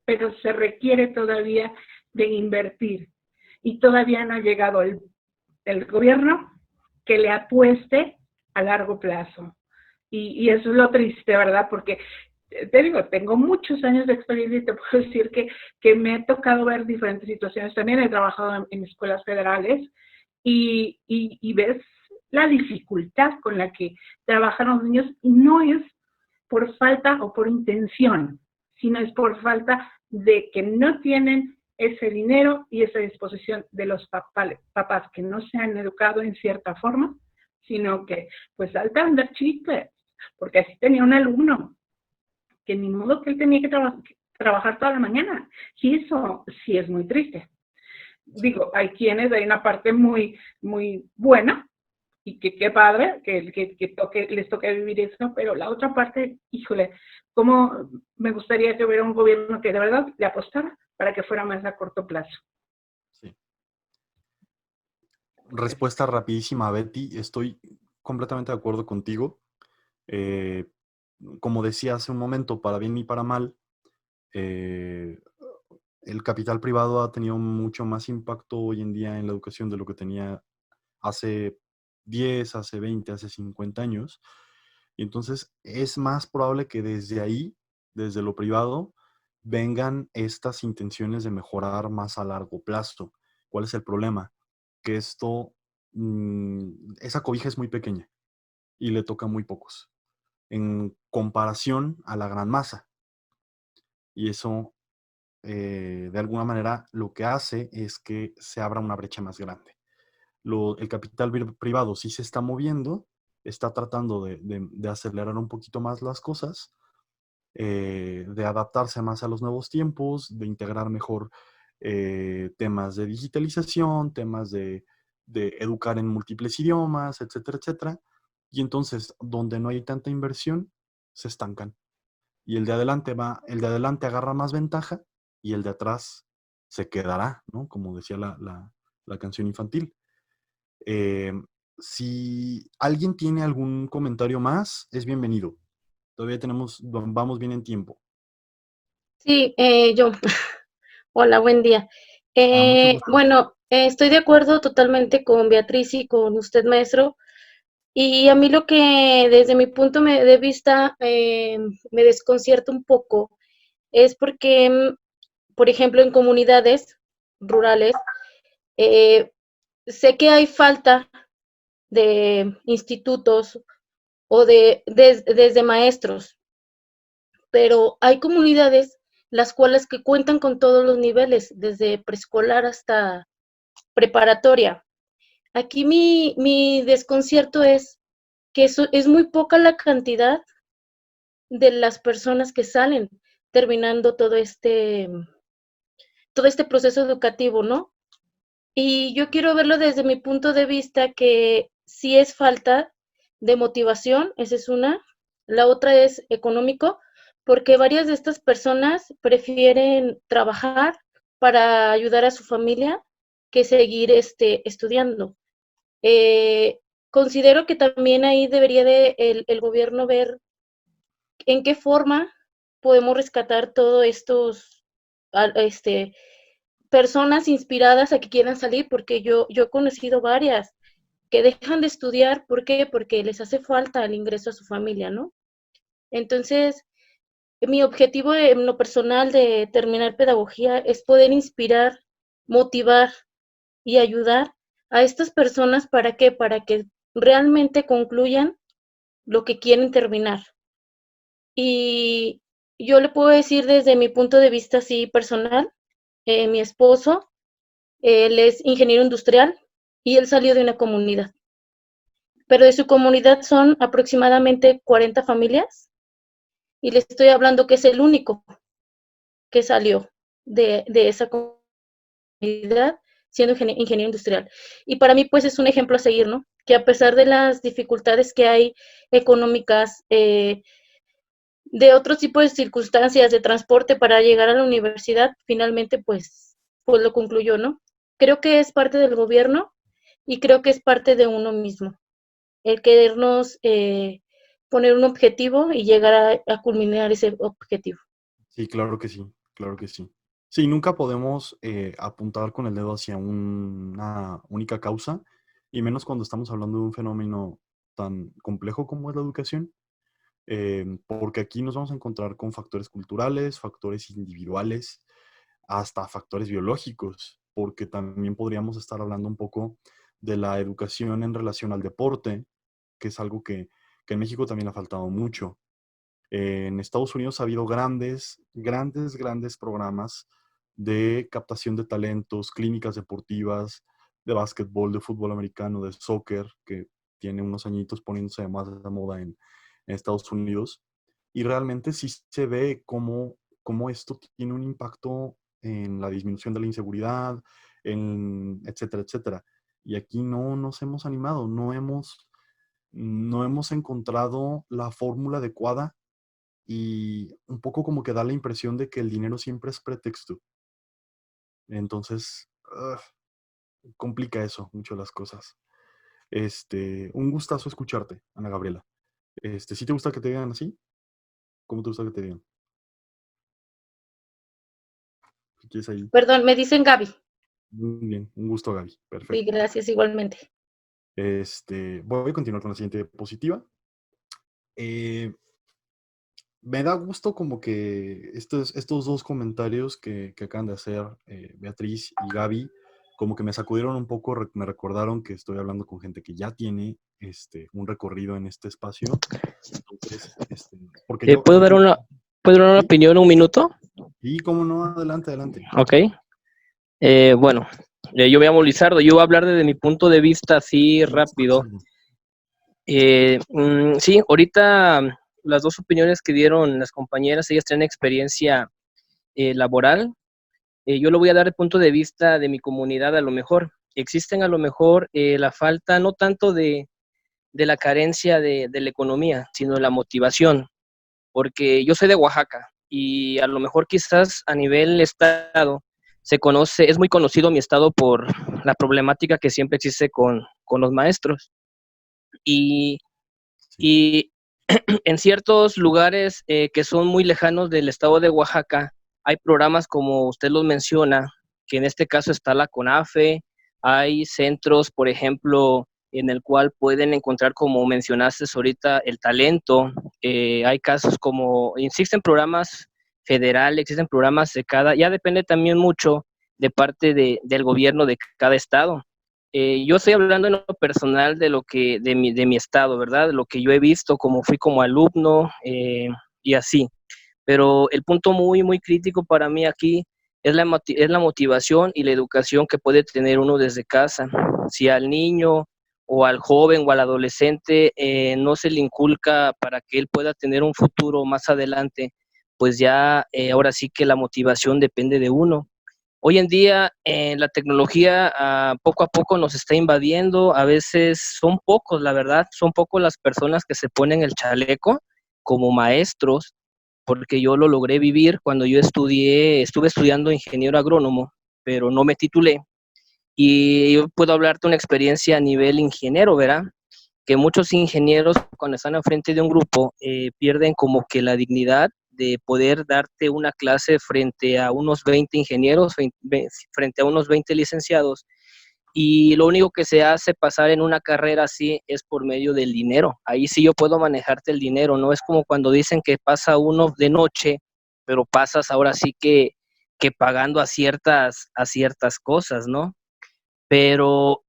pero se requiere todavía de invertir. Y todavía no ha llegado el gobierno que le apueste a largo plazo. Y eso es lo triste, ¿verdad? Porque te digo, tengo muchos años de experiencia y te puedo decir que me ha tocado ver diferentes situaciones. También he trabajado en escuelas federales y ves la dificultad con la que trabajan los niños y no es por falta o por intención, sino es por falta de que no tienen ese dinero y esa disposición de los papás que no se han educado en cierta forma, sino que pues salta a vender chistes, porque así tenía un alumno, que ni modo que él tenía que trabajar toda la mañana. Y eso sí es muy triste. Digo, hay quienes, hay una parte muy, muy buena, y que qué padre que les toque vivir eso, pero la otra parte, híjole, cómo me gustaría que hubiera un gobierno que de verdad le apostara para que fuera más a corto plazo. Sí. Respuesta rapidísima, Betty. Estoy completamente de acuerdo contigo. Como decía hace un momento, para bien y para mal, el capital privado ha tenido mucho más impacto hoy en día en la educación de lo que tenía hace 10, hace 20, hace 50 años. Y entonces es más probable que desde ahí, desde lo privado, vengan estas intenciones de mejorar más a largo plazo. ¿Cuál es el problema? Que esa cobija es muy pequeña y le toca a muy pocos en comparación a la gran masa. Y eso, de alguna manera, lo que hace es que se abra una brecha más grande. El capital privado sí se está moviendo, está tratando de acelerar un poquito más las cosas, de adaptarse más a los nuevos tiempos, de integrar mejor temas de digitalización, temas de educar en múltiples idiomas, etcétera, etcétera. Y entonces, donde no hay tanta inversión, se estancan. Y el de adelante agarra más ventaja y el de atrás se quedará, ¿no? Como decía la canción infantil. Eh, si alguien tiene algún comentario más, es bienvenido. Todavía vamos bien en tiempo. Sí, yo. Hola, buen día. Mucho gusto. Bueno, estoy de acuerdo totalmente con Beatriz y con usted, maestro. Y a mí lo que desde mi punto de vista me desconcierta un poco es porque, por ejemplo, en comunidades rurales, eh, sé que hay falta de institutos o desde maestros, pero hay comunidades las cuales que cuentan con todos los niveles, desde preescolar hasta preparatoria. Aquí mi desconcierto es que es muy poca la cantidad de las personas que salen terminando todo este proceso educativo, ¿no? Y yo quiero verlo desde mi punto de vista que sí es falta de motivación, esa es una. La otra es económico, porque varias de estas personas prefieren trabajar para ayudar a su familia que seguir estudiando. Eh, Considero que también ahí debería el gobierno ver en qué forma podemos rescatar todos estos personas inspiradas a que quieran salir, porque yo he conocido varias que dejan de estudiar, ¿por qué? Porque les hace falta el ingreso a su familia, ¿no? Entonces, mi objetivo en lo personal de terminar pedagogía es poder inspirar, motivar y ayudar a estas personas, ¿para qué? Para que realmente concluyan lo que quieren terminar. Y yo le puedo decir desde mi punto de vista así personal, mi esposo, él es ingeniero industrial y él salió de una comunidad, pero de su comunidad son aproximadamente 40 familias y le estoy hablando que es el único que salió de esa comunidad siendo ingeniero industrial. Y para mí pues es un ejemplo a seguir, ¿no? Que a pesar de las dificultades que hay económicas, de otros tipos de circunstancias de transporte para llegar a la universidad, finalmente pues lo concluyó, ¿no? Creo que es parte del gobierno y creo que es parte de uno mismo, el querernos poner un objetivo y llegar a culminar ese objetivo. Sí, claro que sí, claro que sí. Sí, nunca podemos apuntar con el dedo hacia una única causa, y menos cuando estamos hablando de un fenómeno tan complejo como es la educación. porque aquí nos vamos a encontrar con factores culturales, factores individuales, hasta factores biológicos, porque también podríamos estar hablando un poco de la educación en relación al deporte, que es algo que en México también ha faltado mucho. En Estados Unidos ha habido grandes programas de captación de talentos, clínicas deportivas, de básquetbol, de fútbol americano, de soccer, que tiene unos añitos poniéndose más de moda en Estados Unidos. Y realmente sí se ve cómo esto tiene un impacto en la disminución de la inseguridad, etcétera, etcétera. Y aquí no nos hemos animado, no hemos encontrado la fórmula adecuada y un poco como que da la impresión de que el dinero siempre es pretexto. Entonces, complica eso mucho las cosas. Un gustazo escucharte, Ana Gabriela. ¿Sí te gusta que te digan así? ¿Cómo te gusta que te digan? Si quieres ahí. Perdón, me dicen Gaby. Muy bien, un gusto, Gaby. Sí, Perfecto. gracias, igualmente. Voy a continuar con la siguiente diapositiva. Me da gusto como que estos dos comentarios que acaban de hacer Beatriz y Gaby, como que me sacudieron un poco, me recordaron que estoy hablando con gente que ya tiene un recorrido en este espacio. Entonces, porque yo... ¿Puedo dar una opinión un minuto? Sí, cómo no, adelante, adelante. Ok. Bueno, yo me llamo Lizardo, yo voy a hablar desde mi punto de vista así rápido. Sí, ahorita las dos opiniones que dieron las compañeras, ellas tienen experiencia laboral. Yo lo voy a dar de punto de vista de mi comunidad. A lo mejor existen a lo mejor la falta no tanto de la carencia de la economía, sino de la motivación, porque yo soy de Oaxaca y a lo mejor quizás a nivel estado es muy conocido mi estado por la problemática que siempre existe con los maestros. Y en ciertos lugares que son muy lejanos del estado de Oaxaca, hay programas como usted los menciona, que en este caso está la CONAFE, hay centros, por ejemplo, en el cual pueden encontrar, como mencionaste ahorita, el talento. Hay casos como, existen programas federales, existen programas de ya depende también mucho de parte del gobierno de cada estado. Yo estoy hablando en lo personal de mi estado, ¿verdad? Lo que yo he visto, como fui como alumno y así. Pero el punto muy crítico para mí aquí es la motivación y la educación que puede tener uno desde casa. Si al niño o al joven o al adolescente no se le inculca para que él pueda tener un futuro más adelante, pues ya ahora sí que la motivación depende de uno. Hoy en día la tecnología poco a poco nos está invadiendo, a veces son pocos, la verdad, son pocos las personas que se ponen el chaleco como maestros, porque yo lo logré vivir cuando yo estuve estudiando ingeniero agrónomo, pero no me titulé. Y yo puedo hablarte una experiencia a nivel ingeniero, ¿verdad? Que muchos ingenieros cuando están al frente de un grupo pierden como que la dignidad de poder darte una clase frente a unos 20 ingenieros, frente a unos 20 licenciados, y lo único que se hace pasar en una carrera así es por medio del dinero. Ahí sí yo puedo manejarte el dinero, no es como cuando dicen que pasa uno de noche, pero pasas ahora sí que pagando a ciertas cosas, ¿no? Pero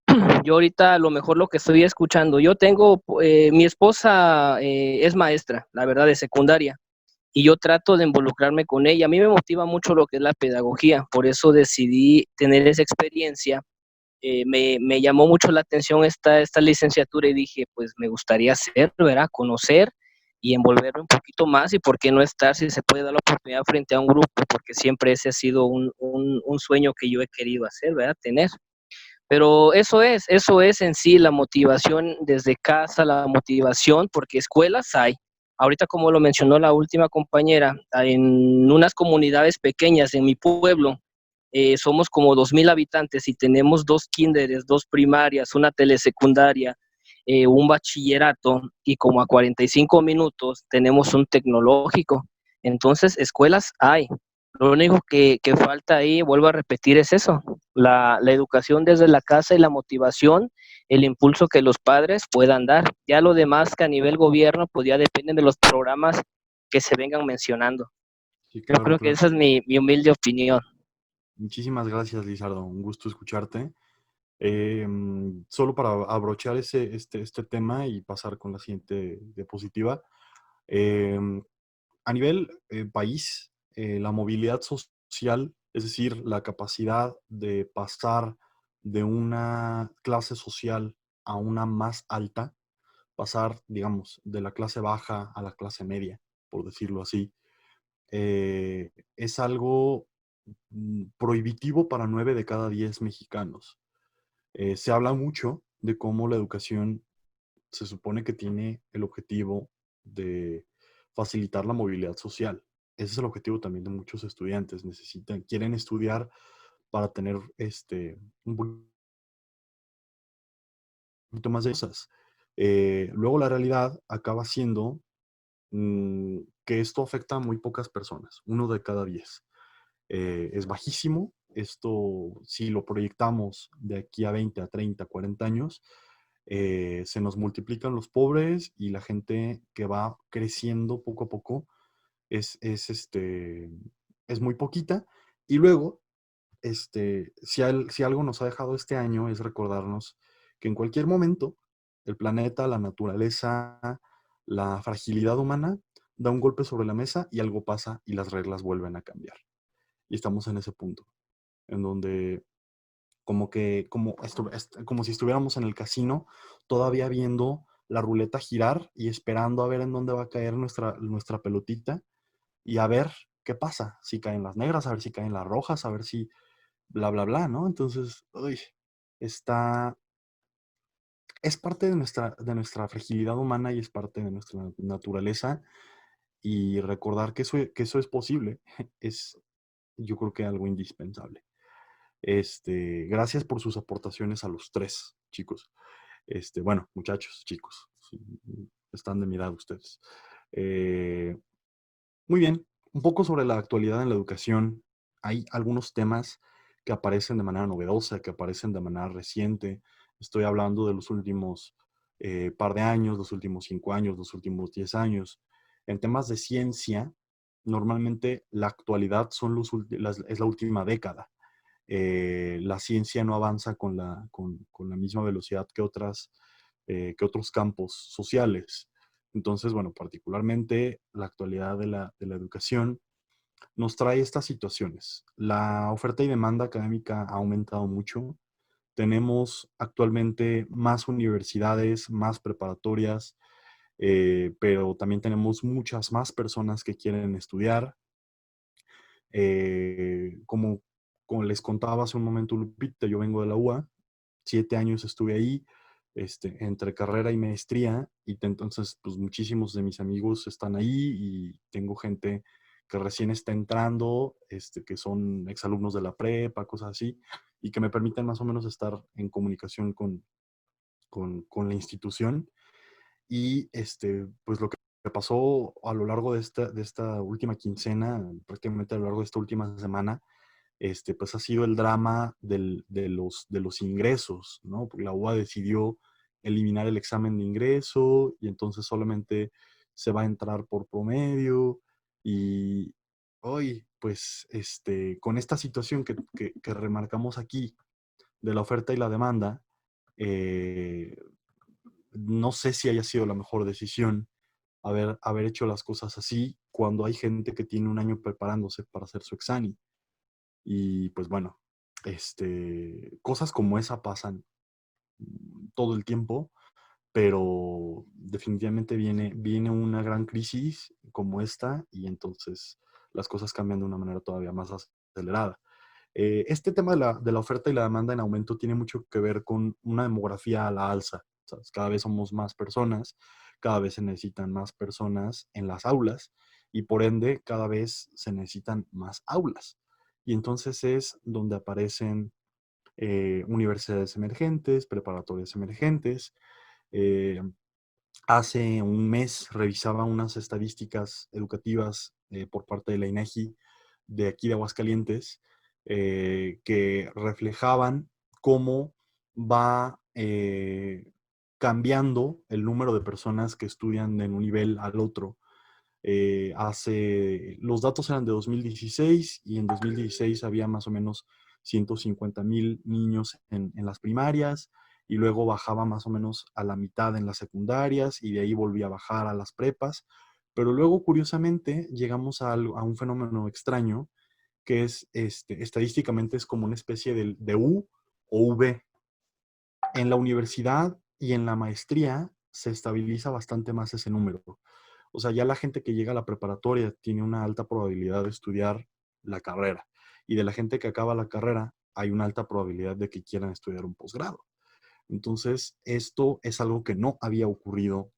yo ahorita a lo mejor lo que estoy escuchando, mi esposa es maestra, la verdad, de secundaria, y yo trato de involucrarme con ella. A mí me motiva mucho lo que es la pedagogía, por eso decidí tener esa experiencia. Me llamó mucho la atención esta licenciatura y dije, pues me gustaría hacer, ¿verdad? Conocer y envolverme un poquito más, y por qué no estar, si se puede dar la oportunidad frente a un grupo, porque siempre ese ha sido un sueño que yo he querido hacer, ¿verdad? Tener. Pero eso es en sí la motivación desde casa, la motivación, porque escuelas hay. Ahorita, como lo mencionó la última compañera, en unas comunidades pequeñas en mi pueblo, somos como 2,000 habitantes y tenemos 2 kinderes, 2 primarias, una telesecundaria, un bachillerato, y como a 45 minutos tenemos un tecnológico. Entonces, escuelas hay. Lo único que falta ahí, vuelvo a repetir, es eso, la educación desde la casa y la motivación, el impulso que los padres puedan dar. Ya lo demás que a nivel gobierno, pues ya dependen de los programas que se vengan mencionando. Sí, Yo claro, creo que claro. esa es mi humilde opinión. Muchísimas gracias, Lizardo. Un gusto escucharte. Solo para abrochar este tema y pasar con la siguiente diapositiva. A nivel país, la movilidad social, es decir, la capacidad de pasar de una clase social a una más alta, pasar, digamos, de la clase baja a la clase media, por decirlo así, es algo prohibitivo para 9 de cada 10 mexicanos. Se habla mucho de cómo la educación se supone que tiene el objetivo de facilitar la movilidad social. Ese es el objetivo también de muchos estudiantes. Quieren estudiar para tener un poquito más de cosas. Luego la realidad acaba siendo que esto afecta a muy pocas personas, 1 de cada 10. Es bajísimo. Esto, si lo proyectamos de aquí a 20, a 30, 40 años, se nos multiplican los pobres y la gente que va creciendo poco a poco es muy poquita. Y luego, si algo nos ha dejado este año es recordarnos que en cualquier momento el planeta, la naturaleza, la fragilidad humana da un golpe sobre la mesa y algo pasa y las reglas vuelven a cambiar. Y estamos en ese punto, en donde como si estuviéramos en el casino, todavía viendo la ruleta girar y esperando a ver en dónde va a caer nuestra pelotita y a ver qué pasa, si caen las negras, a ver si caen las rojas, a ver si bla, bla, bla, ¿no? Entonces, uy, está, es parte de nuestra fragilidad humana y es parte de nuestra naturaleza y recordar que eso es posible es, yo creo que algo indispensable. Gracias por sus aportaciones a los tres, chicos. Bueno, muchachos, chicos, sí, están de mi edad ustedes. Eh, Muy bien, un poco sobre la actualidad en la educación. Hay algunos temas que aparecen de manera novedosa, que aparecen de manera reciente. Estoy hablando de los últimos par de años, los últimos 5 años, los últimos 10 años. En temas de ciencia, normalmente la actualidad es la última década. La ciencia no avanza con la misma velocidad que otros campos sociales. Entonces, bueno, particularmente la actualidad de la educación nos trae estas situaciones. La oferta y demanda académica ha aumentado mucho. Tenemos actualmente más universidades, más preparatorias, pero también tenemos muchas más personas que quieren estudiar. Como les contaba hace un momento Lupita, yo vengo de la UA, 7 años estuve ahí, entre carrera y maestría, y entonces pues muchísimos de mis amigos están ahí y tengo gente que recién está entrando, que son exalumnos de la prepa, cosas así, y que me permiten más o menos estar en comunicación con la institución. Y pues lo que pasó a lo largo de esta última quincena, prácticamente a lo largo de esta última semana, pues ha sido el drama de los ingresos, ¿no? Porque la UA decidió eliminar el examen de ingreso y entonces solamente se va a entrar por promedio. Y hoy, pues, con esta situación que remarcamos aquí de la oferta y la demanda, eh, no sé si haya sido la mejor decisión haber hecho las cosas así cuando hay gente que tiene un año preparándose para hacer su examen. Y pues bueno, cosas como esa pasan todo el tiempo, pero definitivamente viene una gran crisis como esta y entonces las cosas cambian de una manera todavía más acelerada. Este tema de la oferta y la demanda en aumento tiene mucho que ver con una demografía a la alza. ¿Sabes? Cada vez somos más personas, cada vez se necesitan más personas en las aulas y por ende cada vez se necesitan más aulas. Y entonces es donde aparecen universidades emergentes, preparatorias emergentes. Eh, Hace un mes revisaba unas estadísticas educativas por parte de la INEGI de aquí de Aguascalientes que reflejaban cómo va cambiando el número de personas que estudian de un nivel al otro. Los datos eran de 2016 y en 2016 había más o menos 150,000 niños en las primarias y luego bajaba más o menos a la mitad en las secundarias y de ahí volvía a bajar a las prepas. Pero luego, curiosamente, llegamos a un fenómeno extraño que es, estadísticamente es como una especie de U o V. En la universidad y en la maestría se estabiliza bastante más ese número. O sea, ya la gente que llega a la preparatoria tiene una alta probabilidad de estudiar la carrera. Y de la gente que acaba la carrera, hay una alta probabilidad de que quieran estudiar un posgrado. Entonces, esto es algo que no había ocurrido,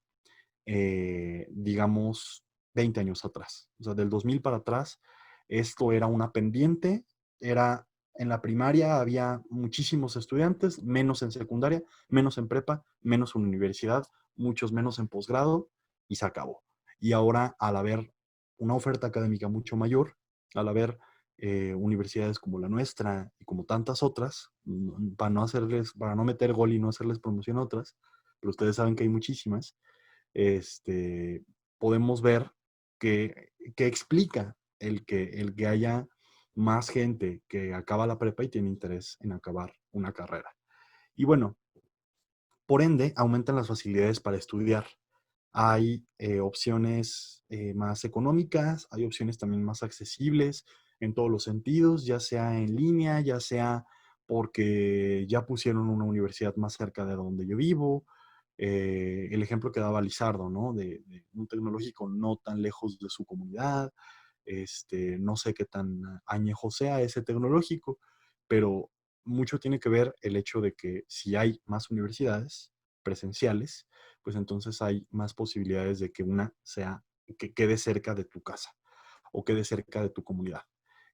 digamos, 20 años atrás. O sea, del 2000 para atrás, esto era una pendiente, era en la primaria había muchísimos estudiantes, menos en secundaria, menos en prepa, menos en universidad, muchos menos en posgrado, y se acabó. Y ahora, al haber una oferta académica mucho mayor, al haber universidades como la nuestra y como tantas otras, para no meter gol y no hacerles promoción a otras, pero ustedes saben que hay muchísimas, podemos ver que explica el que haya más gente que acaba la prepa y tiene interés en acabar una carrera. Y bueno, por ende, aumentan las facilidades para estudiar. Hay opciones más económicas, hay opciones también más accesibles en todos los sentidos, ya sea en línea, ya sea porque ya pusieron una universidad más cerca de donde yo vivo. El ejemplo que daba Lizardo, ¿no? De un tecnológico no tan lejos de su comunidad. No sé qué tan añejo sea ese tecnológico, pero mucho tiene que ver el hecho de que si hay más universidades presenciales, pues entonces hay más posibilidades de que una que quede cerca de tu casa o quede cerca de tu comunidad.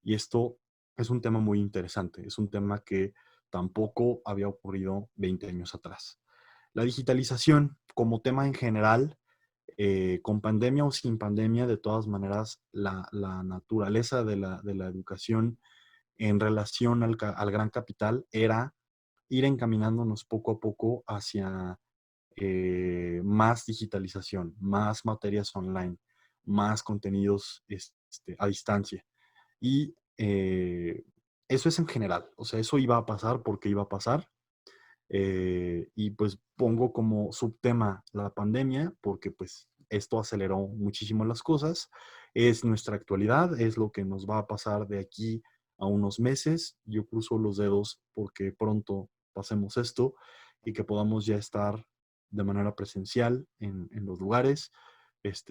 Y esto es un tema muy interesante, es un tema que tampoco había ocurrido 20 años atrás. La digitalización como tema en general, con pandemia o sin pandemia, de todas maneras, la naturaleza de la educación en relación al gran capital era ir encaminándonos poco a poco hacia más digitalización, más materias online, más contenidos a distancia. Y eso es en general, o sea, eso iba a pasar porque iba a pasar. Y pues pongo como subtema la pandemia porque pues esto aceleró muchísimo las cosas. Es nuestra actualidad, es lo que nos va a pasar de aquí a unos meses. Yo cruzo los dedos porque pronto pasemos esto y que podamos ya estar de manera presencial en los lugares.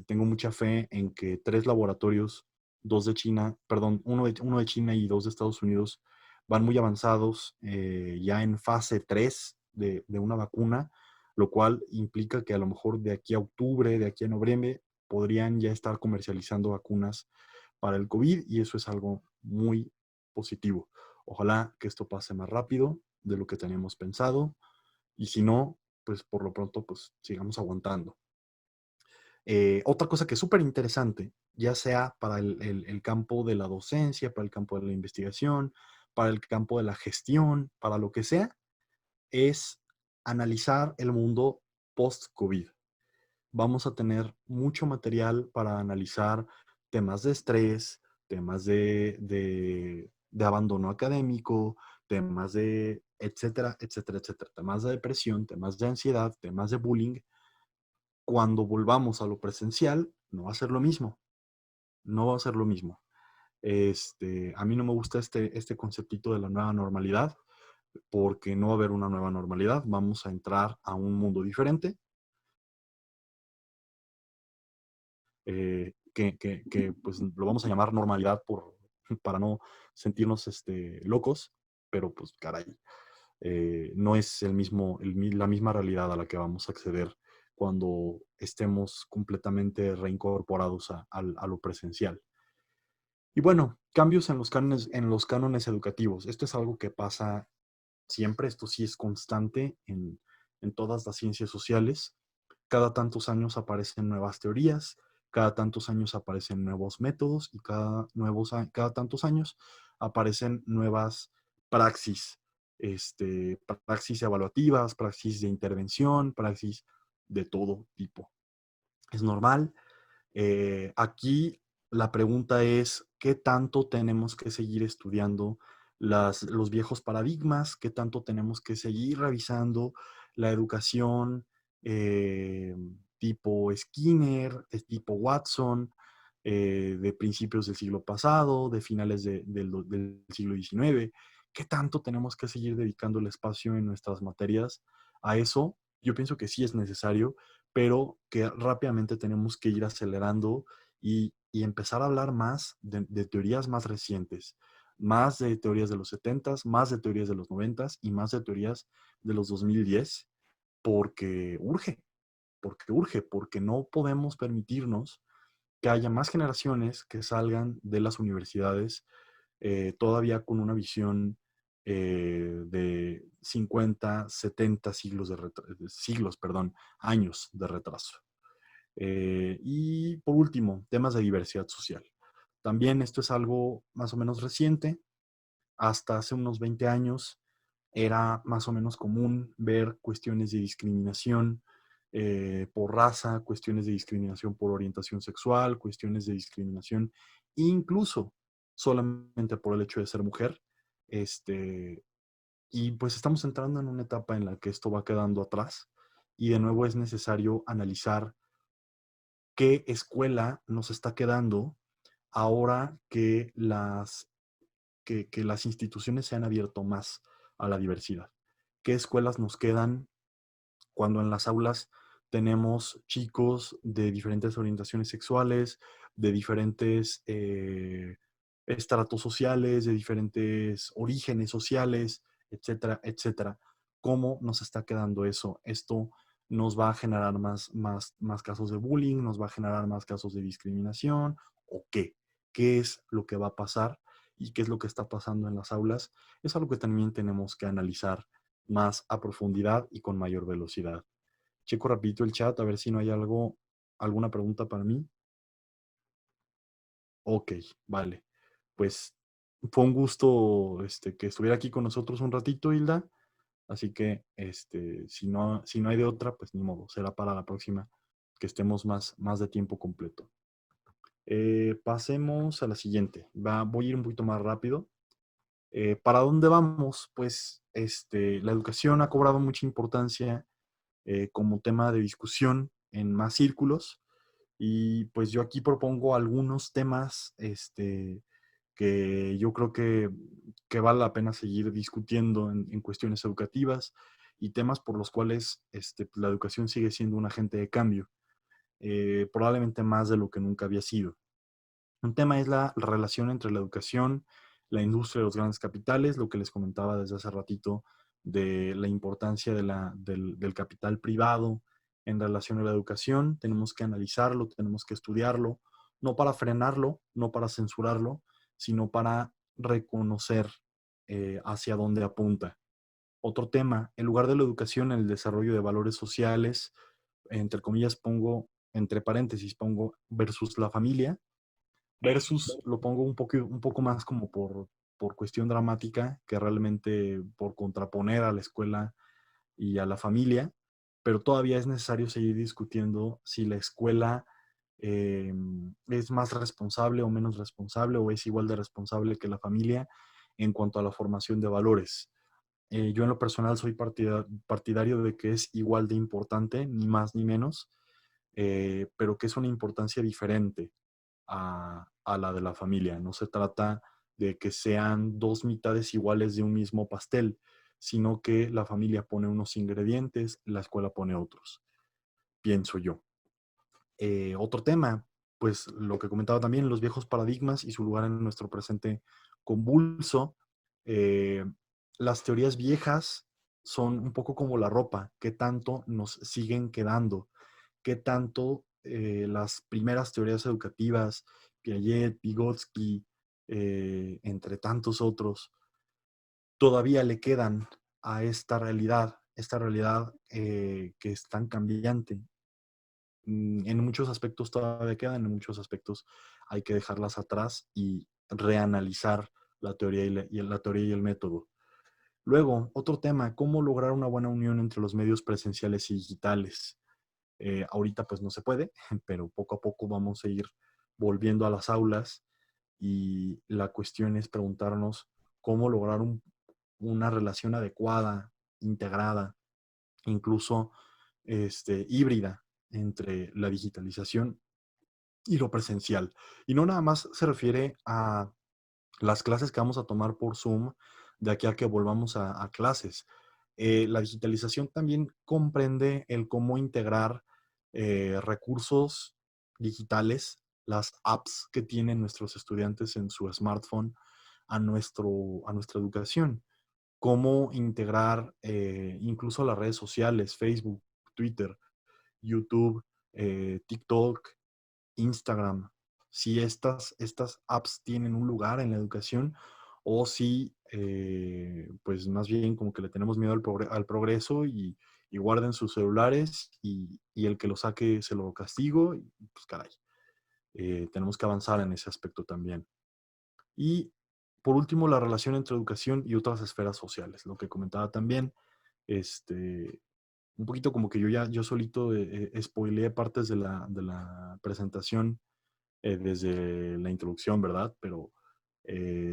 Tengo mucha fe en que 3 laboratorios, uno de China y 2 de Estados Unidos, van muy avanzados, ya en fase 3 de una vacuna, lo cual implica que a lo mejor de aquí a octubre, de aquí a noviembre, podrían ya estar comercializando vacunas para el COVID y eso es algo muy positivo. Ojalá que esto pase más rápido de lo que teníamos pensado y si no, pues por lo pronto pues sigamos aguantando. Otra cosa que es súper interesante, ya sea para el campo de la docencia, para el campo de la investigación, para el campo de la gestión, para lo que sea, es analizar el mundo post-COVID. Vamos a tener mucho material para analizar temas de estrés, temas de abandono académico, temas de etcétera, etcétera, etcétera, temas de depresión, temas de ansiedad, temas de bullying. Cuando volvamos a lo presencial, no va a ser lo mismo. No va a ser lo mismo. A mí no me gusta este conceptito de la nueva normalidad, porque no va a haber una nueva normalidad. Vamos a entrar a un mundo diferente, pues lo vamos a llamar normalidad para no sentirnos locos, pero pues caray, no es la misma realidad a la que vamos a acceder cuando estemos completamente reincorporados a lo presencial. Y bueno, cambios en los cánones educativos. Esto es algo que pasa siempre, esto sí es constante en todas las ciencias sociales. Cada tantos años aparecen nuevas teorías, cada tantos años aparecen nuevos métodos y cada tantos años aparecen nuevas praxis, praxis evaluativas, praxis de intervención, praxis de todo tipo. Es normal. Aquí la pregunta es, ¿qué tanto tenemos que seguir estudiando los viejos paradigmas? ¿Qué tanto tenemos que seguir revisando la educación tipo Skinner, tipo Watson, de principios del siglo pasado, de finales del siglo XIX? ¿Qué tanto tenemos que seguir dedicando el espacio en nuestras materias a eso? Yo pienso que sí es necesario, pero que rápidamente tenemos que ir acelerando y empezar a hablar más de teorías más recientes, más de teorías de los 70s, más de teorías de los 90s y más de teorías de los 2010, porque urge, porque no podemos permitirnos que haya más generaciones que salgan de las universidades todavía con una visión de 50, 70 años de retraso. Y por último, temas de diversidad social. También esto es algo más o menos reciente. Hasta hace unos 20 años era más o menos común ver cuestiones de discriminación por raza, cuestiones de discriminación por orientación sexual, cuestiones de discriminación incluso solamente por el hecho de ser mujer. Y pues estamos entrando en una etapa en la que esto va quedando atrás y de nuevo es necesario analizar qué escuela nos está quedando ahora que las instituciones se han abierto más a la diversidad. ¿Qué escuelas nos quedan cuando en las aulas tenemos chicos de diferentes orientaciones sexuales, de diferentes estratos sociales, de diferentes orígenes sociales, etcétera, etcétera? ¿Cómo nos está quedando eso? Esto nos va a generar más casos de bullying, nos va a generar más casos de discriminación, ¿o qué? ¿Qué es lo que va a pasar y qué es lo que está pasando en las aulas? Es algo que también tenemos que analizar más a profundidad y con mayor velocidad. Checo rapidito el chat a ver si no hay alguna pregunta para mí. Ok, vale. Pues fue un gusto que estuviera aquí con nosotros un ratito, Hilda. Así que si no hay de otra, pues ni modo, será para la próxima que estemos más de tiempo completo. Pasemos a la siguiente. Voy a ir un poquito más rápido. ¿Para dónde vamos? Pues la educación ha cobrado mucha importancia como tema de discusión en más círculos. Y pues yo aquí propongo algunos temas que yo creo que vale la pena seguir discutiendo en cuestiones educativas y temas por los cuales la educación sigue siendo un agente de cambio, probablemente más de lo que nunca había sido. Un tema es la relación entre la educación, la industria y los grandes capitales, lo que les comentaba desde hace ratito de la importancia del capital privado en relación a la educación. Tenemos que analizarlo, tenemos que estudiarlo, no para frenarlo, no para censurarlo, sino para reconocer hacia dónde apunta. Otro tema, en lugar de la educación, el desarrollo de valores sociales, entre comillas pongo, entre paréntesis pongo versus la familia, versus lo pongo un poco más como por cuestión dramática que realmente por contraponer a la escuela y a la familia, pero todavía es necesario seguir discutiendo si la escuela es más responsable o menos responsable o es igual de responsable que la familia en cuanto a la formación de valores. Yo en lo personal soy partidario de que es igual de importante, ni más ni menos, pero que es una importancia diferente a la de la familia. No se trata de que sean dos mitades iguales de un mismo pastel, sino que la familia pone unos ingredientes, la escuela pone otros, pienso yo. Otro tema, pues lo que comentaba también, los viejos paradigmas y su lugar en nuestro presente convulso. Eh, las teorías viejas son un poco como la ropa, que tanto nos siguen quedando, qué tanto las primeras teorías educativas, Piaget, Vygotsky, entre tantos otros, todavía le quedan a esta realidad que es tan cambiante. En muchos aspectos todavía quedan, en muchos aspectos hay que dejarlas atrás y reanalizar la teoría la teoría y el método. Luego, otro tema, cómo lograr una buena unión entre los medios presenciales y digitales. Ahorita pues no se puede, pero poco a poco vamos a ir volviendo a las aulas y la cuestión es preguntarnos cómo lograr una relación adecuada, integrada, incluso híbrida entre la digitalización y lo presencial. Y no nada más se refiere a las clases que vamos a tomar por Zoom de aquí a que volvamos a clases. La digitalización también comprende el cómo integrar recursos digitales, las apps que tienen nuestros estudiantes en su smartphone a nuestra educación. Cómo integrar incluso las redes sociales, Facebook, Twitter, YouTube, TikTok, Instagram, si estas apps tienen un lugar en la educación o si, pues más bien como que le tenemos miedo al progreso y guarden sus celulares y el que lo saque se lo castigo, y pues caray, tenemos que avanzar en ese aspecto también. Y por último, la relación entre educación y otras esferas sociales, lo que comentaba también, este, un poquito como que yo solito spoileé partes de la presentación desde la introducción, ¿verdad? Pero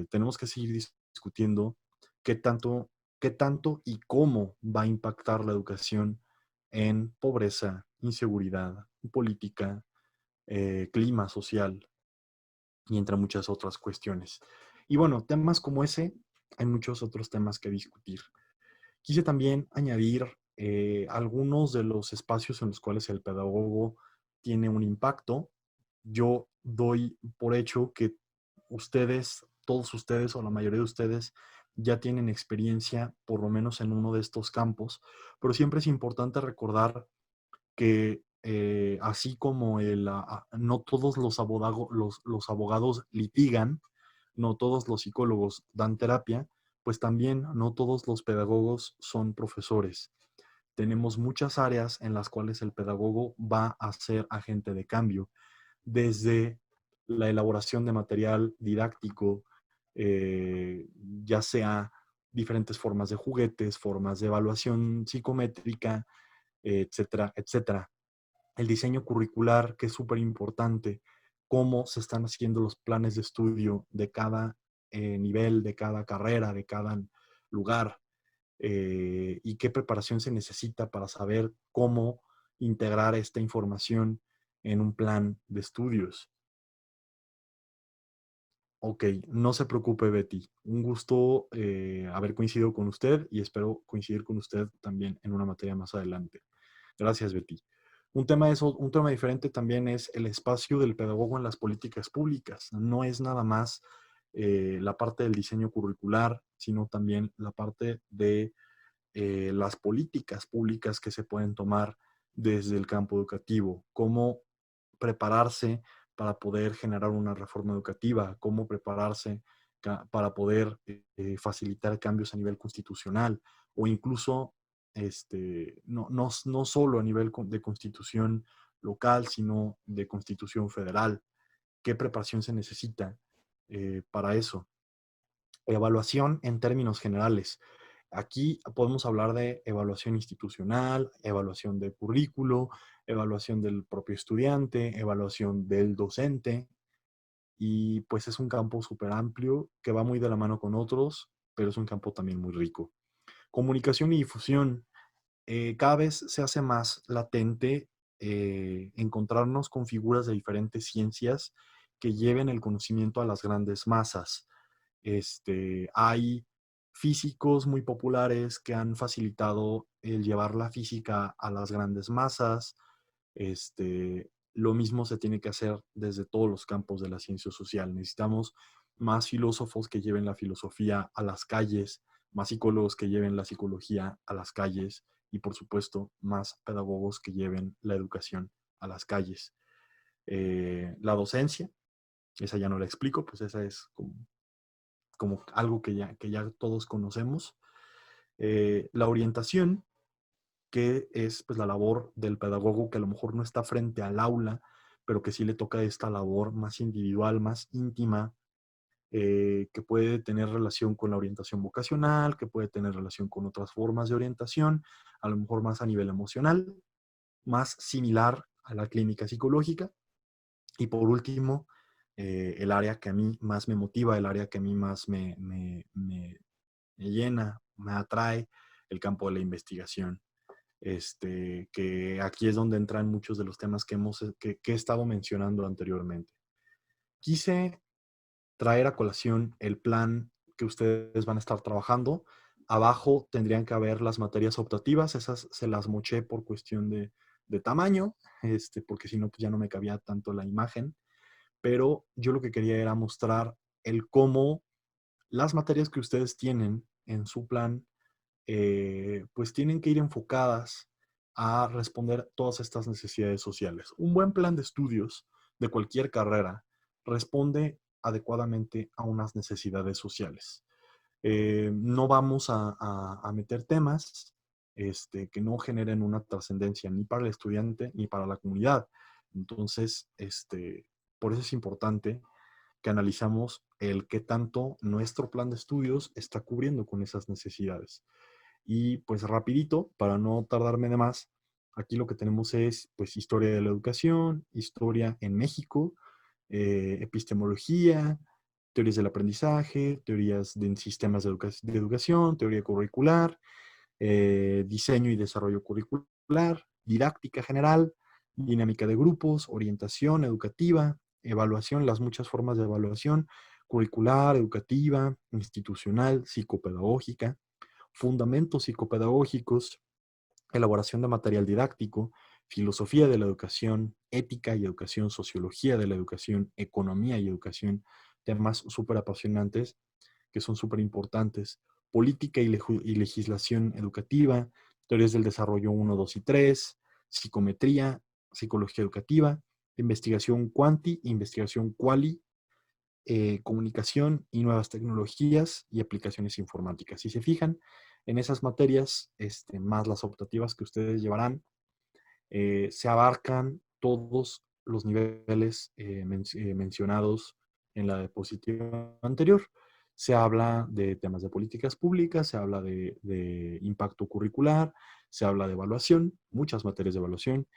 tenemos que seguir discutiendo qué tanto, qué tanto y cómo va a impactar la educación en pobreza, inseguridad, política, clima social y entre muchas otras cuestiones. Y bueno, temas como ese, hay muchos otros temas que discutir. Quise también añadir algunos de los espacios en los cuales el pedagogo tiene un impacto. Yo doy por hecho que ustedes, todos ustedes o la mayoría de ustedes ya tienen experiencia por lo menos en uno de estos campos, pero siempre es importante recordar que así como no todos los abogados litigan, no todos los psicólogos dan terapia, pues también no todos los pedagogos son profesores. Tenemos muchas áreas en las cuales el pedagogo va a ser agente de cambio, desde la elaboración de material didáctico, ya sea diferentes formas de juguetes, formas de evaluación psicométrica, etcétera, etcétera. El diseño curricular, que es súper importante, cómo se están haciendo los planes de estudio de cada nivel, de cada carrera, de cada lugar, y qué preparación se necesita para saber cómo integrar esta información en un plan de estudios. Ok, no se preocupe, Betty. Un gusto haber coincidido con usted y espero coincidir con usted también en una materia más adelante. Gracias, Betty. Un tema diferente también es el espacio del pedagogo en las políticas públicas. No es nada más la parte del diseño curricular, sino también la parte de las políticas públicas que se pueden tomar desde el campo educativo. Cómo prepararse para poder generar una reforma educativa, cómo prepararse para poder facilitar cambios a nivel constitucional o incluso no solo a nivel de constitución local, sino de constitución federal. ¿Qué preparación se necesita para eso? Evaluación en términos generales. Aquí podemos hablar de evaluación institucional, evaluación de currículo, evaluación del propio estudiante, evaluación del docente, y pues es un campo súper amplio que va muy de la mano con otros, pero es un campo también muy rico. Comunicación y difusión. Cada vez se hace más latente encontrarnos con figuras de diferentes ciencias que lleven el conocimiento a las grandes masas. Hay físicos muy populares que han facilitado el llevar la física a las grandes masas. Lo mismo se tiene que hacer desde todos los campos de la ciencia social. Necesitamos más filósofos que lleven la filosofía a las calles, más psicólogos que lleven la psicología a las calles y, por supuesto, más pedagogos que lleven la educación a las calles. La docencia, esa ya no la explico, pues esa es como algo que ya todos conocemos. La orientación, que es pues la labor del pedagogo que a lo mejor no está frente al aula, pero que sí le toca esta labor más individual, más íntima, que puede tener relación con la orientación vocacional, que puede tener relación con otras formas de orientación, a lo mejor más a nivel emocional, más similar a la clínica psicológica. Y por último, el área que a mí más me motiva, el área que a mí más me llena, me atrae, el campo de la investigación. Que aquí es donde entran muchos de los temas que he estado mencionando anteriormente. Quise traer a colación el plan que ustedes van a estar trabajando. Abajo tendrían que haber las materias optativas, esas se las moché por cuestión de tamaño, porque si no, pues ya no me cabía tanto la imagen. Pero yo lo que quería era mostrar el cómo las materias que ustedes tienen en su plan, pues tienen que ir enfocadas a responder todas estas necesidades sociales. Un buen plan de estudios de cualquier carrera responde adecuadamente a unas necesidades sociales. No vamos a meter temas que no generen una trascendencia ni para el estudiante ni para la comunidad. Entonces, por eso es importante que analizamos el qué tanto nuestro plan de estudios está cubriendo con esas necesidades. Y pues rapidito, para no tardarme de más, aquí lo que tenemos es pues historia de la educación, historia en México, epistemología, teorías del aprendizaje, teorías de sistemas de educación, teoría curricular, diseño y desarrollo curricular, didáctica general, dinámica de grupos, orientación educativa, evaluación, las muchas formas de evaluación, curricular, educativa, institucional, psicopedagógica, fundamentos psicopedagógicos, elaboración de material didáctico, filosofía de la educación, ética y educación, sociología de la educación, economía y educación, temas súper apasionantes que son súper importantes, política y legislación educativa, teorías del desarrollo 1, 2 y 3, psicometría, psicología educativa, investigación cuanti, investigación quali, comunicación y nuevas tecnologías y aplicaciones informáticas. Si se fijan en esas materias, más las optativas que ustedes llevarán, se abarcan todos los niveles mencionados en la diapositiva anterior. Se habla de temas de políticas públicas, se habla de impacto curricular, se habla de evaluación, muchas materias de evaluación,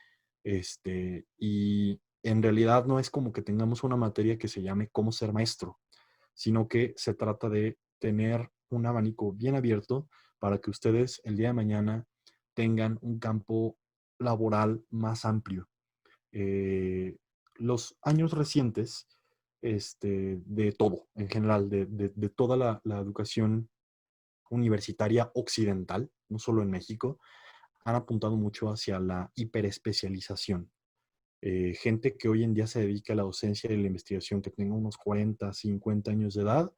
y en realidad no es como que tengamos una materia que se llame cómo ser maestro, sino que se trata de tener un abanico bien abierto para que ustedes el día de mañana tengan un campo laboral más amplio. Los años recientes, de todo, en general, de toda la educación universitaria occidental, no solo en México, han apuntado mucho hacia la hiperespecialización. Gente que hoy en día se dedica a la docencia y la investigación, que tenga unos 40, 50 años de edad,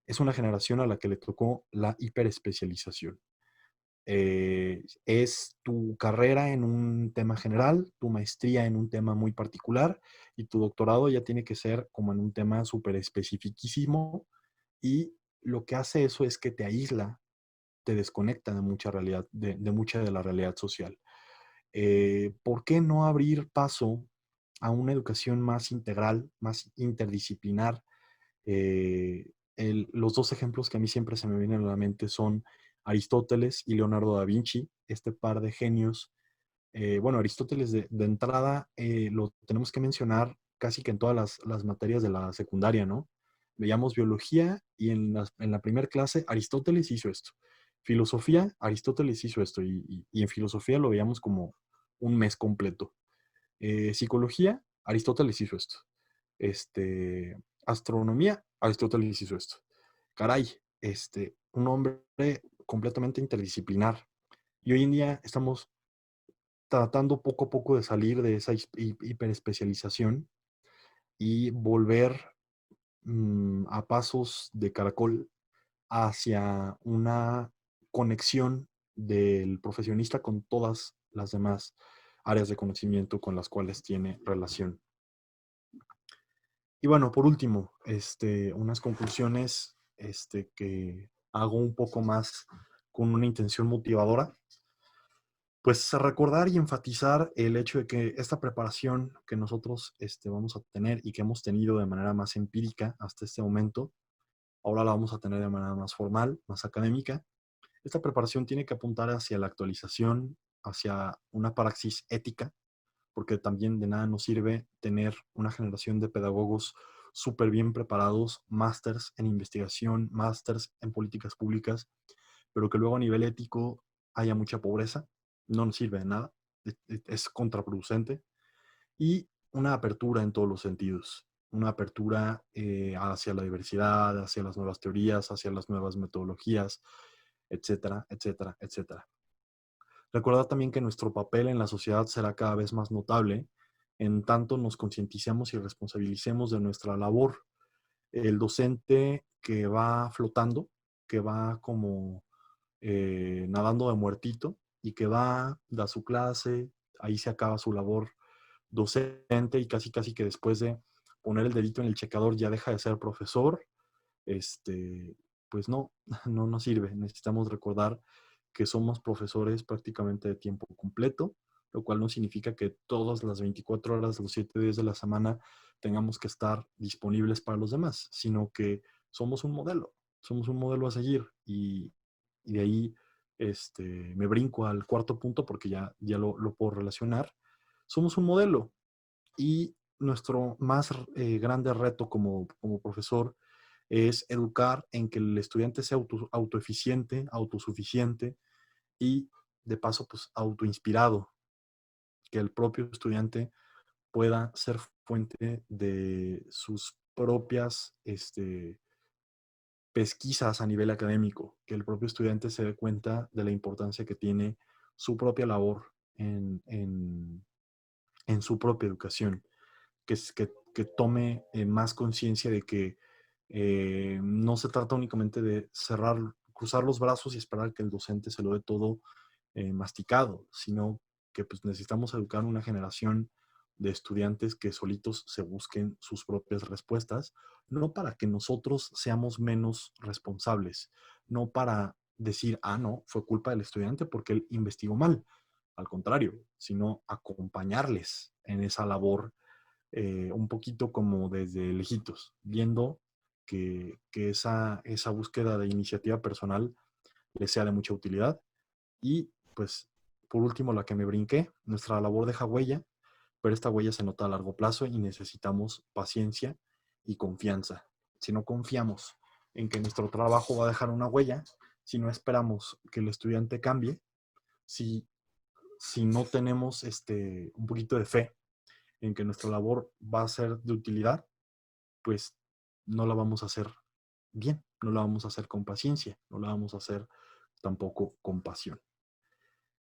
es una generación a la que le tocó la hiperespecialización. Es tu carrera en un tema general, tu maestría en un tema muy particular y tu doctorado ya tiene que ser como en un tema súper especificísimo, y lo que hace eso es que te aísla, te desconecta de mucha realidad, de mucha de la realidad social. ¿Por qué no abrir paso a una educación más integral, más interdisciplinar? Los dos ejemplos que a mí siempre se me vienen a la mente son Aristóteles y Leonardo da Vinci, este par de genios. Bueno, Aristóteles de entrada lo tenemos que mencionar casi que en todas las materias de la secundaria, ¿no? Veíamos biología y en la primera clase Aristóteles hizo esto. Filosofía, Aristóteles hizo esto, y en filosofía lo veíamos como un mes completo. Psicología, Aristóteles hizo esto. Astronomía, Aristóteles hizo esto. Caray, un hombre completamente interdisciplinar. Y hoy en día estamos tratando poco a poco de salir de esa hiperespecialización y volver a pasos de caracol hacia una conexión del profesionista con todas las demás áreas de conocimiento con las cuales tiene relación. Y bueno, por último, unas conclusiones que hago un poco más con una intención motivadora. Pues recordar y enfatizar el hecho de que esta preparación que nosotros vamos a tener y que hemos tenido de manera más empírica hasta este momento, ahora la vamos a tener de manera más formal, más académica. Esta preparación tiene que apuntar hacia la actualización, hacia una praxis ética, porque también de nada nos sirve tener una generación de pedagogos súper bien preparados, másters en investigación, másters en políticas públicas, pero que luego a nivel ético haya mucha pobreza. No nos sirve de nada, es contraproducente. Y una apertura en todos los sentidos, una apertura hacia la diversidad, hacia las nuevas teorías, hacia las nuevas metodologías, etcétera, etcétera, etcétera. Recordar también que nuestro papel en la sociedad será cada vez más notable en tanto nos concienticemos y responsabilicemos de nuestra labor. El docente que va flotando, que va como nadando de muertito y que va, da su clase, ahí se acaba su labor docente y casi que después de poner el dedito en el checador ya deja de ser profesor, pues no, no nos sirve. Necesitamos recordar que somos profesores prácticamente de tiempo completo, lo cual no significa que todas las 24 horas, los 7 días de la semana tengamos que estar disponibles para los demás, sino que somos un modelo a seguir y de ahí me brinco al cuarto punto porque ya lo puedo relacionar. Somos un modelo y nuestro más grande reto como profesor es educar en que el estudiante sea autoeficiente, autosuficiente y de paso pues autoinspirado, que el propio estudiante pueda ser fuente de sus propias pesquisas a nivel académico, que el propio estudiante se dé cuenta de la importancia que tiene su propia labor en su propia educación, que tome más conciencia de que no se trata únicamente de cruzar los brazos y esperar que el docente se lo dé todo masticado, sino que pues, necesitamos educar una generación de estudiantes que solitos se busquen sus propias respuestas, no para que nosotros seamos menos responsables, no para decir, no, fue culpa del estudiante porque él investigó mal, al contrario, sino acompañarles en esa labor un poquito como desde lejitos, viendo que esa búsqueda de iniciativa personal les sea de mucha utilidad. Y pues, por último, la que me brinqué, nuestra labor deja huella, pero esta huella se nota a largo plazo y necesitamos paciencia y confianza. Si no confiamos en que nuestro trabajo va a dejar una huella, si no esperamos que el estudiante cambie, si no tenemos un poquito de fe en que nuestra labor va a ser de utilidad, pues no la vamos a hacer bien, no la vamos a hacer con paciencia, no la vamos a hacer tampoco con pasión.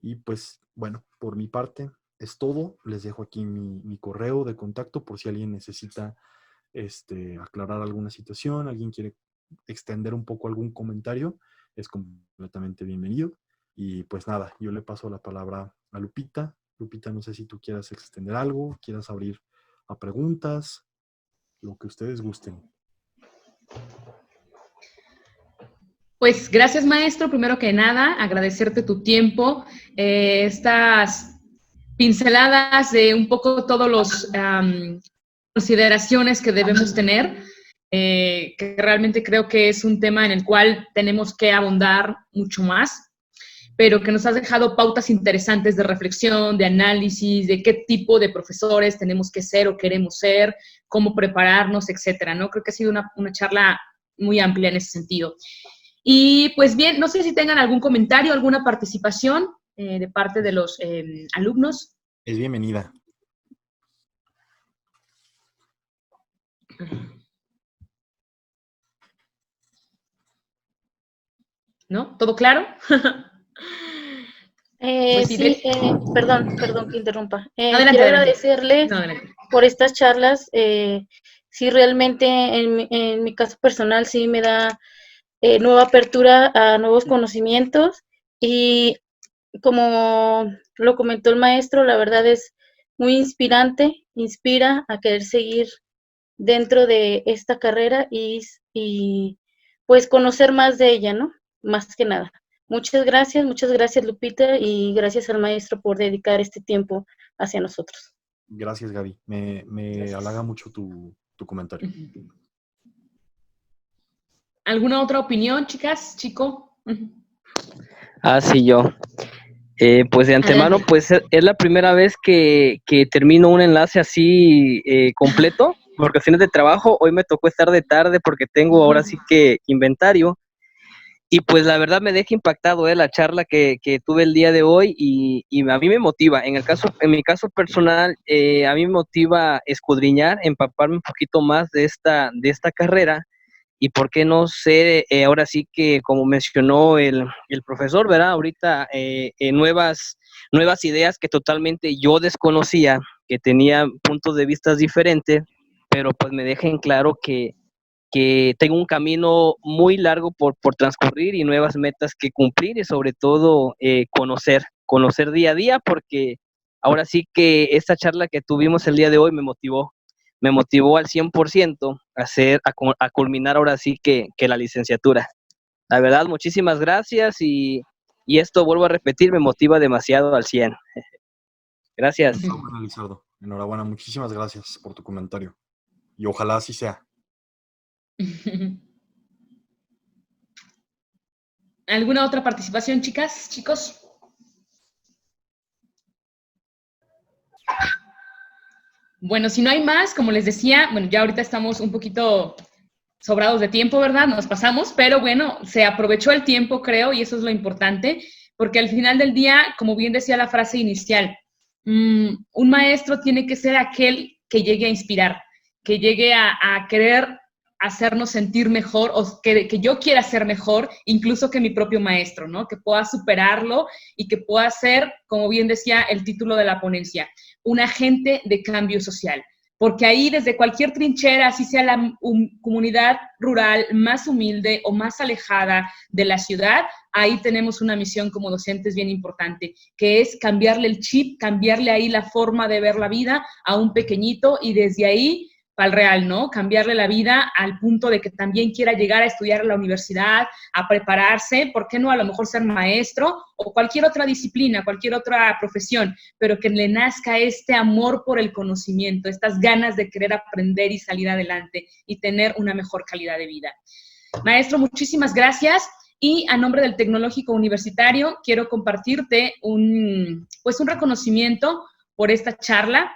Y pues bueno, por mi parte es todo. Les dejo aquí mi correo de contacto por si alguien necesita aclarar alguna situación, alguien quiere extender un poco algún comentario, es completamente bienvenido. Y pues nada, yo le paso la palabra a Lupita. Lupita, no sé si tú quieras extender algo, quieras abrir a preguntas, lo que ustedes gusten. Pues gracias, maestro. Primero que nada, agradecerte tu tiempo, estas pinceladas de un poco todos los consideraciones que debemos tener, que realmente creo que es un tema en el cual tenemos que abundar mucho más, pero que nos has dejado pautas interesantes de reflexión, de análisis, de qué tipo de profesores tenemos que ser o queremos ser, cómo prepararnos, etcétera, ¿no? Creo que ha sido una charla muy amplia en ese sentido. Y pues bien, no sé si tengan algún comentario, alguna participación de parte de los alumnos. Es bienvenida. ¿No? ¿Todo claro? Pues sí, perdón que interrumpa. Adelante, quiero adelante. agradecerles por estas charlas. Sí, realmente en mi caso personal sí me da nueva apertura a nuevos conocimientos y como lo comentó el maestro, la verdad es muy inspirante, inspira a querer seguir dentro de esta carrera y pues conocer más de ella, ¿no? Más que nada. Muchas gracias Lupita y gracias al maestro por dedicar este tiempo hacia nosotros. Gracias, Gaby. Me halaga mucho tu comentario. ¿Alguna otra opinión, chicas, chico? Ah, sí, yo. Pues de antemano, Adelante. pues es la primera vez que termino un enlace así completo, por cuestiones de trabajo. Hoy me tocó estar de tarde porque tengo ahora sí que inventario. Y pues la verdad me deja impactado la charla que tuve el día de hoy y a mí me motiva. En mi caso personal, a mí me motiva escudriñar, empaparme un poquito más de esta carrera. Y por qué no ser, ahora sí que como mencionó el profesor, ¿verdad? Ahorita nuevas ideas que totalmente yo desconocía, que tenía puntos de vista diferentes, pero pues me dejen claro que tengo un camino muy largo por transcurrir y nuevas metas que cumplir y sobre todo conocer día a día, porque ahora sí que esta charla que tuvimos el día de hoy me motivó al 100% a culminar ahora sí que la licenciatura. La verdad, muchísimas gracias y esto, vuelvo a repetir, me motiva demasiado al 100. Gracias. Enhorabuena, Lizardo. Enhorabuena, muchísimas gracias por tu comentario. Y ojalá así sea. ¿Alguna otra participación, chicas, chicos? Bueno, si no hay más, como les decía, bueno, ya ahorita estamos un poquito sobrados de tiempo, ¿verdad? Nos pasamos, pero bueno, se aprovechó el tiempo, creo, y eso es lo importante, porque al final del día, como bien decía la frase inicial, un maestro tiene que ser aquel que llegue a inspirar, que llegue a querer hacernos sentir mejor o que yo quiera ser mejor, incluso que mi propio maestro, ¿no? Que pueda superarlo y que pueda ser, como bien decía el título de la ponencia, un agente de cambio social. Porque ahí desde cualquier trinchera, así sea la comunidad rural más humilde o más alejada de la ciudad, ahí tenemos una misión como docentes bien importante, que es cambiarle el chip, cambiarle ahí la forma de ver la vida a un pequeñito y desde ahí para el real, ¿no? Cambiarle la vida al punto de que también quiera llegar a estudiar a la universidad, a prepararse, ¿por qué no a lo mejor ser maestro o cualquier otra disciplina, cualquier otra profesión, pero que le nazca este amor por el conocimiento, estas ganas de querer aprender y salir adelante y tener una mejor calidad de vida. Maestro, muchísimas gracias. Y a nombre del Tecnológico Universitario quiero compartirte un reconocimiento por esta charla.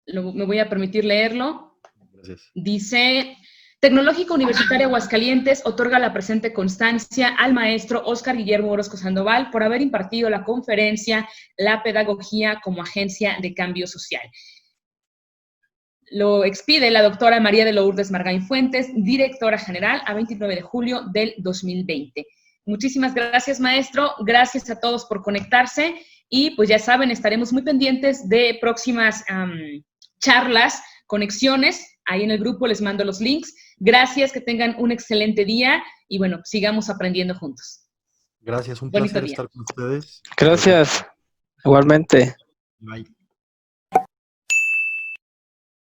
Me voy a permitir leerlo. Gracias. Dice, Tecnológico Universitario Aguascalientes otorga la presente constancia al maestro Óscar Guillermo Orozco Sandoval por haber impartido la conferencia La Pedagogía como Agencia de Cambio Social. Lo expide la doctora María de Lourdes Margain Fuentes, directora general, a 29 de julio del 2020. Muchísimas gracias, maestro. Gracias a todos por conectarse. Y pues ya saben, estaremos muy pendientes de próximas charlas, conexiones. Ahí en el grupo les mando los links. Gracias, que tengan un excelente día y bueno, sigamos aprendiendo juntos. Gracias, un Bonito placer día. estar con ustedes. Gracias, igualmente. Bye.